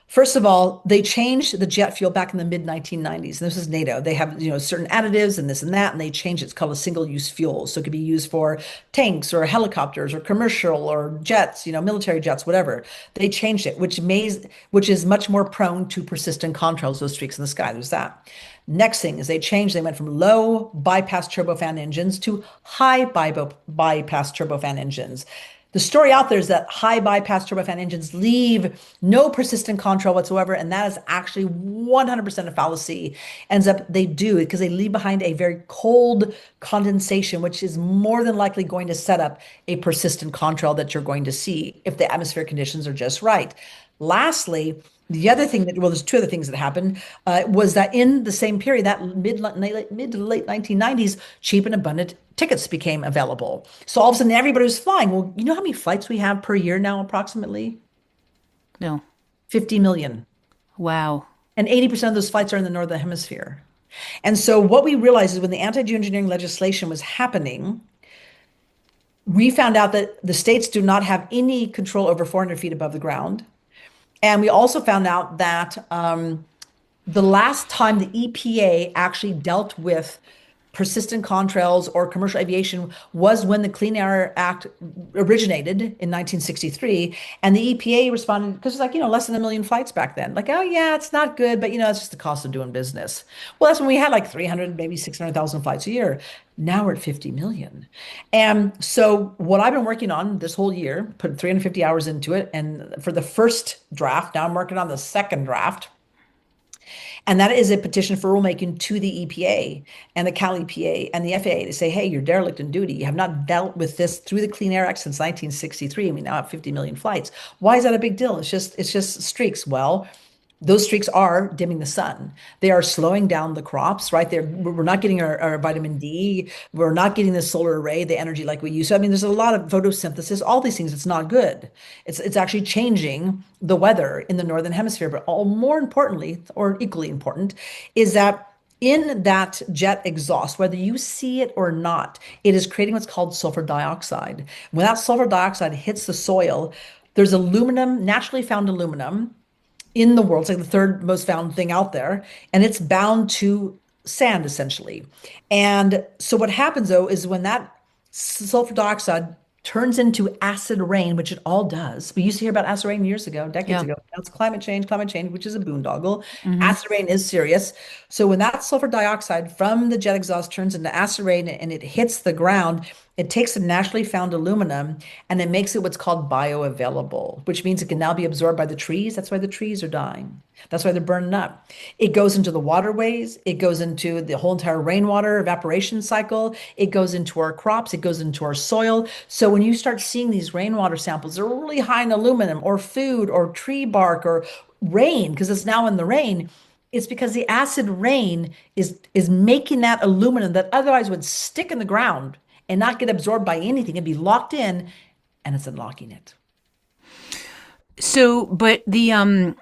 First of all, they changed the jet fuel back in the mid 1990s. And this is NATO. They have, certain additives and this and that, and they changed it. It's called a single-use fuel. So it could be used for tanks or helicopters or commercial or jets, military jets, whatever. They changed it, which is much more prone to persistent contrails, those streaks in the sky. There's that. Next thing is they went from low bypass turbofan engines to high bypass turbofan engines. The story out there is that high bypass turbofan engines leave no persistent contrail whatsoever, and that is actually 100% a fallacy. Ends up they do because they leave behind a very cold condensation, which is more than likely going to set up a persistent contrail that you're going to see if the atmospheric conditions are just right. Lastly, the other thing that, well, there's two other things that happened, was that in the same period, that mid to late 1990s, cheap and abundant tickets became available. So all of a sudden, everybody was flying. Well, you know how many flights we have per year now, approximately? No. 50 million. Wow. And 80% of those flights are in the Northern Hemisphere. And so what we realized is when the anti-geoengineering legislation was happening, we found out that the states do not have any control over 400 feet above the ground. And we also found out that the last time the EPA actually dealt with persistent contrails or commercial aviation was when the Clean Air Act originated in 1963. And the EPA responded because it's like, less than a million flights back then. Like, oh, yeah, it's not good, but, it's just the cost of doing business. Well, that's when we had like 300, maybe 600,000 flights a year. Now we're at 50 million. And so what I've been working on this whole year, put 350 hours into it. And for the first draft, now I'm working on the second draft. And that is a petition for rulemaking to the EPA and the Cal EPA and the FAA to say, hey, you're derelict in duty. You have not dealt with this through the Clean Air Act since 1963. And we now have 50 million flights. Why is that a big deal? It's just streaks. Well, those streaks are dimming the sun. They are slowing down the crops, right? We're not getting our vitamin D. We're not getting the solar array, the energy like we used to. I mean, there's a lot of photosynthesis, all these things. It's not good. It's actually changing the weather in the Northern Hemisphere. But more importantly, or equally important, is that in that jet exhaust, whether you see it or not, it is creating what's called sulfur dioxide. When that sulfur dioxide hits the soil, there's aluminum, naturally found aluminum in the world. It's like the third most found thing out there, and it's bound to sand essentially. And so what happens though is when that sulfur dioxide turns into acid rain, which it all does. We used to hear about acid rain years ago, decades Yeah. ago. Now it's climate change, which is a boondoggle. Hmm. Acid rain is serious. So when that sulfur dioxide from the jet exhaust turns into acid rain and it hits the ground, it takes the naturally found aluminum and it makes it what's called bioavailable, which means it can now be absorbed by the trees. That's why the trees are dying. That's why they're burning up. It goes into the waterways. It goes into the whole entire rainwater evaporation cycle. It goes into our crops. It goes into our soil. So when you start seeing these rainwater samples, they're really high in aluminum or food or tree bark or rain, because it's now in the rain. It's because the acid rain is making that aluminum that otherwise would stick in the ground and not get absorbed by anything and be locked in, and it's unlocking it. So, but the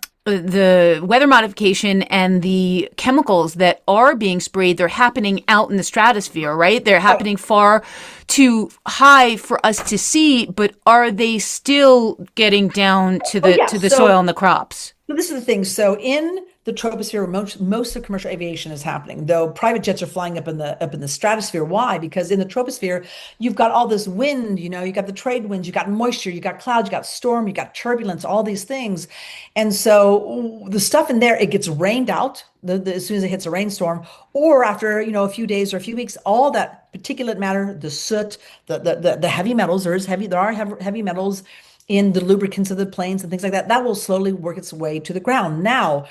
weather modification and the chemicals that are being sprayed, they're happening out in the stratosphere, right? They're Oh, happening far too high for us to see, but are they still getting down to oh the yeah. to the soil and the crops? So this is the thing. So in the troposphere, most of commercial aviation is happening, though private jets are flying up in the stratosphere. Why? Because in the troposphere, you've got all this wind, you got the trade winds, you got moisture, you got clouds, you got storm, you got turbulence, all these things. And so the stuff in there, it gets rained out as soon as it hits a rainstorm, or after, a few days or a few weeks, all that particulate matter, the soot, the heavy metals, there are heavy metals in the lubricants of the planes and things like that, that will slowly work its way to the ground. Now,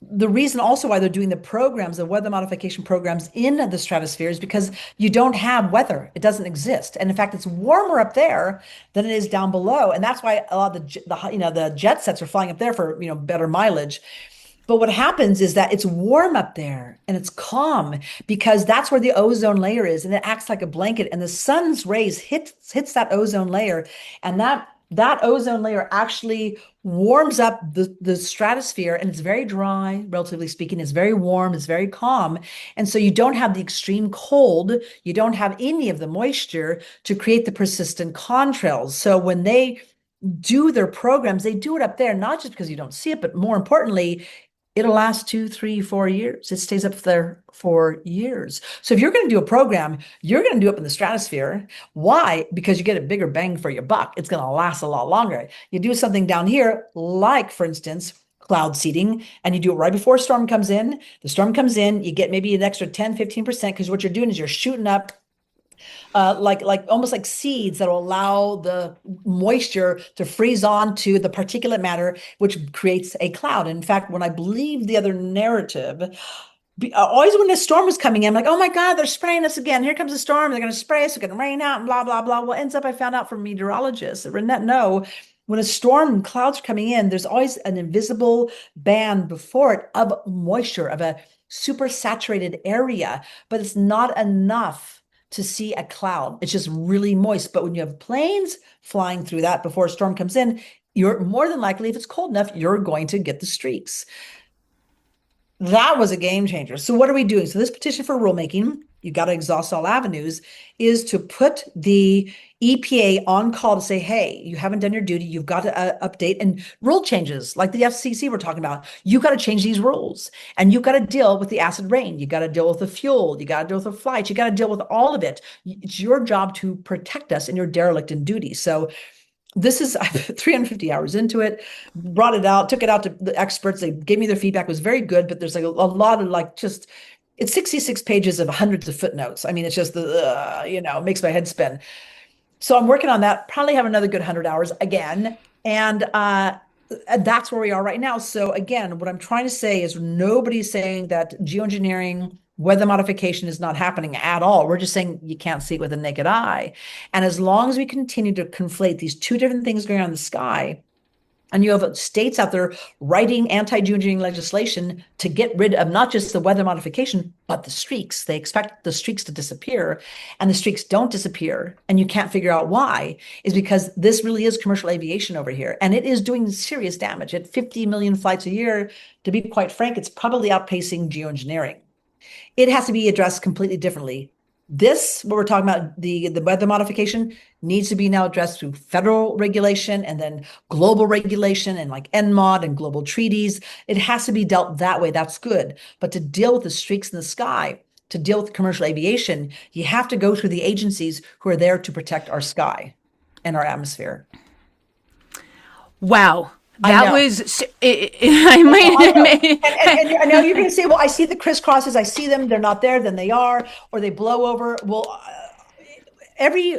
the reason also why they're doing the weather modification programs in the stratosphere is because you don't have weather. It doesn't exist. And in fact, it's warmer up there than it is down below. And that's why a lot of the jet sets are flying up there for, better mileage. But what happens is that it's warm up there and it's calm because that's where the ozone layer is, and it acts like a blanket, and the sun's rays hits that ozone layer, and that ozone layer actually warms up the stratosphere, and it's very dry, relatively speaking. It's very warm, it's very calm. And so you don't have the extreme cold, you don't have any of the moisture to create the persistent contrails. So when they do their programs, they do it up there, not just because you don't see it, but more importantly, it'll last 2, 3, 4 years. It stays up there for years. So if you're going to do a program, you're going to do it up in the stratosphere. Why? Because you get a bigger bang for your buck. It's going to last a lot longer. You do something down here, like, for instance, cloud seeding, and you do it right before a storm comes in. The storm comes in, you get maybe an extra 10, 15%, because what you're doing is you're shooting up like almost like seeds that will allow the moisture to freeze onto the particulate matter, which creates a cloud. In fact, when I believe the other narrative, always when the storm was coming in, I'm like, oh my God, they're spraying us again. Here comes a storm. They're going to spray us. It's going to rain out and blah, blah, blah. Well, ends up, I found out from meteorologists that Reinette, no, when a storm and clouds are coming in, there's always an invisible band before it of moisture, of a super saturated area, but it's not enough to see a cloud. It's just really moist. But when you have planes flying through that before a storm comes in, you're more than likely, if it's cold enough, you're going to get the streaks. That was a game changer. So what are we doing? So this petition for rulemaking, you got to exhaust all avenues, is to put the EPA on call to say, hey, you haven't done your duty. You've got to update and rule changes like the FCC we're talking about. You got to change these rules, and you've got to deal with the acid rain. You got to deal with the fuel. You got to deal with the flights. You got to deal with all of it. It's your job to protect us in your derelict in duty. So this is 350 hours into it, brought it out, took it out to the experts. They gave me their feedback, it was very good, but there's like a lot of like just, it's 66 pages of hundreds of footnotes. I mean, it's just it makes my head spin. So I'm working on that, probably have another good 100 hours again. And that's where we are right now. So again, what I'm trying to say is nobody's saying that geoengineering, weather modification is not happening at all. We're just saying you can't see it with the naked eye. And as long as we continue to conflate these two different things going on in the sky, and you have states out there writing anti-geoengineering legislation to get rid of not just the weather modification, but the streaks. They expect the streaks to disappear, and the streaks don't disappear. And you can't figure out why, is because this really is commercial aviation over here. And it is doing serious damage at 50 million flights a year. To be quite frank, it's probably outpacing geoengineering. It has to be addressed completely differently. This, what we're talking about, the weather modification, needs to be now addressed through federal regulation and then global regulation and like NMOD and global treaties. It has to be dealt that way. That's good. But to deal with the streaks in the sky, to deal with commercial aviation, you have to go through the agencies who are there to protect our sky and our atmosphere. Wow. I That know. was, I I know. might, And I know you're going to say, well, I see the crisscrosses. I see them. They're not there. Then they are, or they blow over. Well, every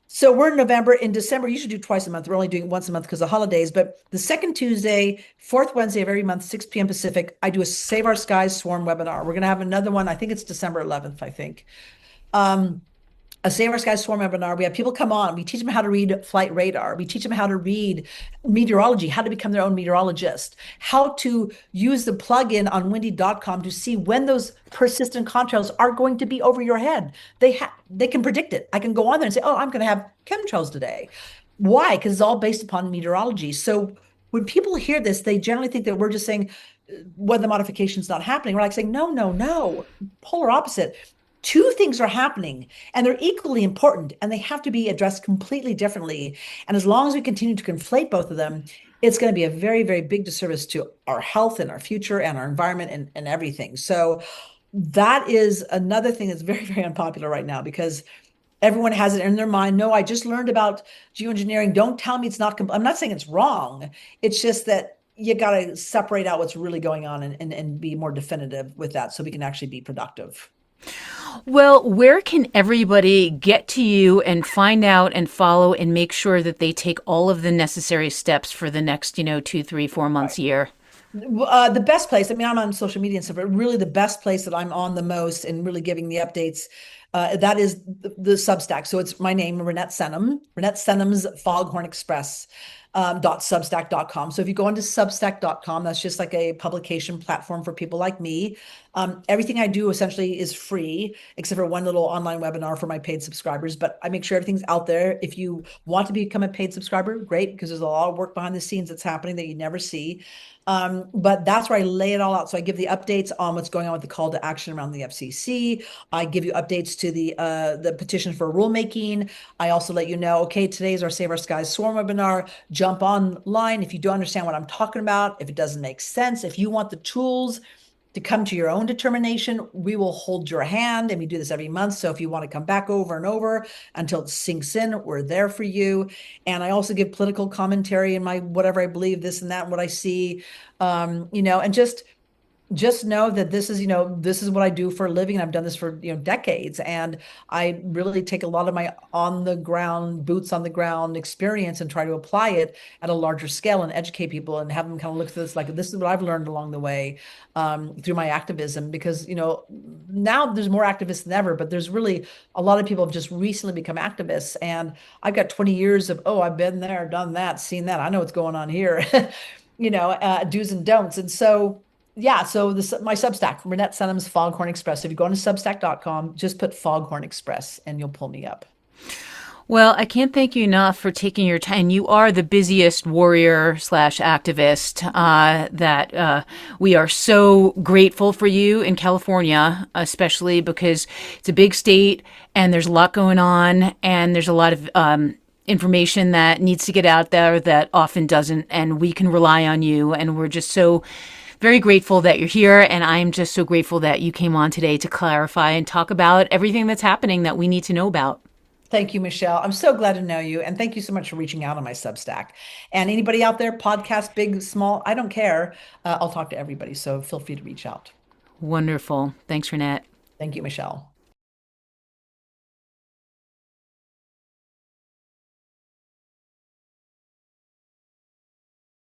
so we're in November. In December, you should do twice a month. We're only doing once a month because of holidays. But the second Tuesday, fourth Wednesday of every month, 6 p.m. Pacific, I do a Save Our Skies Swarm webinar. We're going to have another one. I think it's December 11th, I think. Um, a Save Our Skies Swarm webinar. We have people come on. We teach them how to read flight radar. We teach them how to read meteorology, how to become their own meteorologist, how to use the plugin on windy.com to see when those persistent contrails are going to be over your head. They can predict it. I can go on there and say, oh, I'm going to have chemtrails today. Why? Because it's all based upon meteorology. So when people hear this, they generally think that we're just saying weather modification is not happening. We're like saying, no, no, no, polar opposite. Two things are happening and they're equally important and they have to be addressed completely differently. And as long as we continue to conflate both of them, it's going to be a very, very big disservice to our health and our future and our environment and everything. So that is another thing that's very, very unpopular right now because everyone has it in their mind. No, I just learned about geoengineering. Don't tell me it's not. I'm not saying it's wrong. It's just that you got to separate out what's really going on and be more definitive with that so we can actually be productive. well, where can everybody get to you and find out and follow and make sure that they take all of the necessary steps for the next, 2, 3, 4 months, year? The best place, I mean, I'm on social media and stuff, but really the best place that I'm on the most and really giving the updates, that is the Substack. So it's my name, Reinette Senum, Reinette Senum's Foghorn Express. Substack.com. So if you go into substack.com, that's just like a publication platform for people like me. Everything I do essentially is free, except for one little online webinar for my paid subscribers. But I make sure everything's out there. If you want to become a paid subscriber, great, because there's a lot of work behind the scenes that's happening that you never see. But that's where I lay it all out. So I give the updates on what's going on with the call to action around the FCC. I give you updates to the petition for rulemaking. I also let you know, okay, today's our Save Our Skies Swarm webinar. Jump online if you don't understand what I'm talking about, if it doesn't make sense, if you want the tools to come to your own determination, we will hold your hand. And we do this every month. So if you want to come back over and over until it sinks in, we're there for you. And I also give political commentary in my whatever I believe, this and that, and what I see, and just know that this is what I do for a living. And I've done this for, decades. And I really take a lot of my on the ground, boots on the ground experience and try to apply it at a larger scale and educate people and have them kind of look at this like, this is what I've learned along the way, through my activism. Because, now there's more activists than ever, but there's really a lot of people have just recently become activists. And I've got 20 years of, oh, I've been there, done that, seen that. I know what's going on here, do's and don'ts. And so, yeah, so this my Substack, Reinette Senum's Foghorn Express. If you go on to substack.com, just put Foghorn Express and you'll pull me up. Well, I can't thank you enough for taking your time. You are the busiest warrior slash activist that we are so grateful for you in California, especially because it's a big state and there's a lot going on and there's a lot of information that needs to get out there that often doesn't. And we can rely on you. And we're just so very grateful that you're here. And I'm just so grateful that you came on today to clarify and talk about everything that's happening that we need to know about. Thank you, Michelle. I'm so glad to know you. And thank you so much for reaching out on my Substack. And anybody out there, podcast, big, small, I don't care. I'll talk to everybody. So feel free to reach out. Wonderful. Thanks, Reinette. Thank you, Michelle.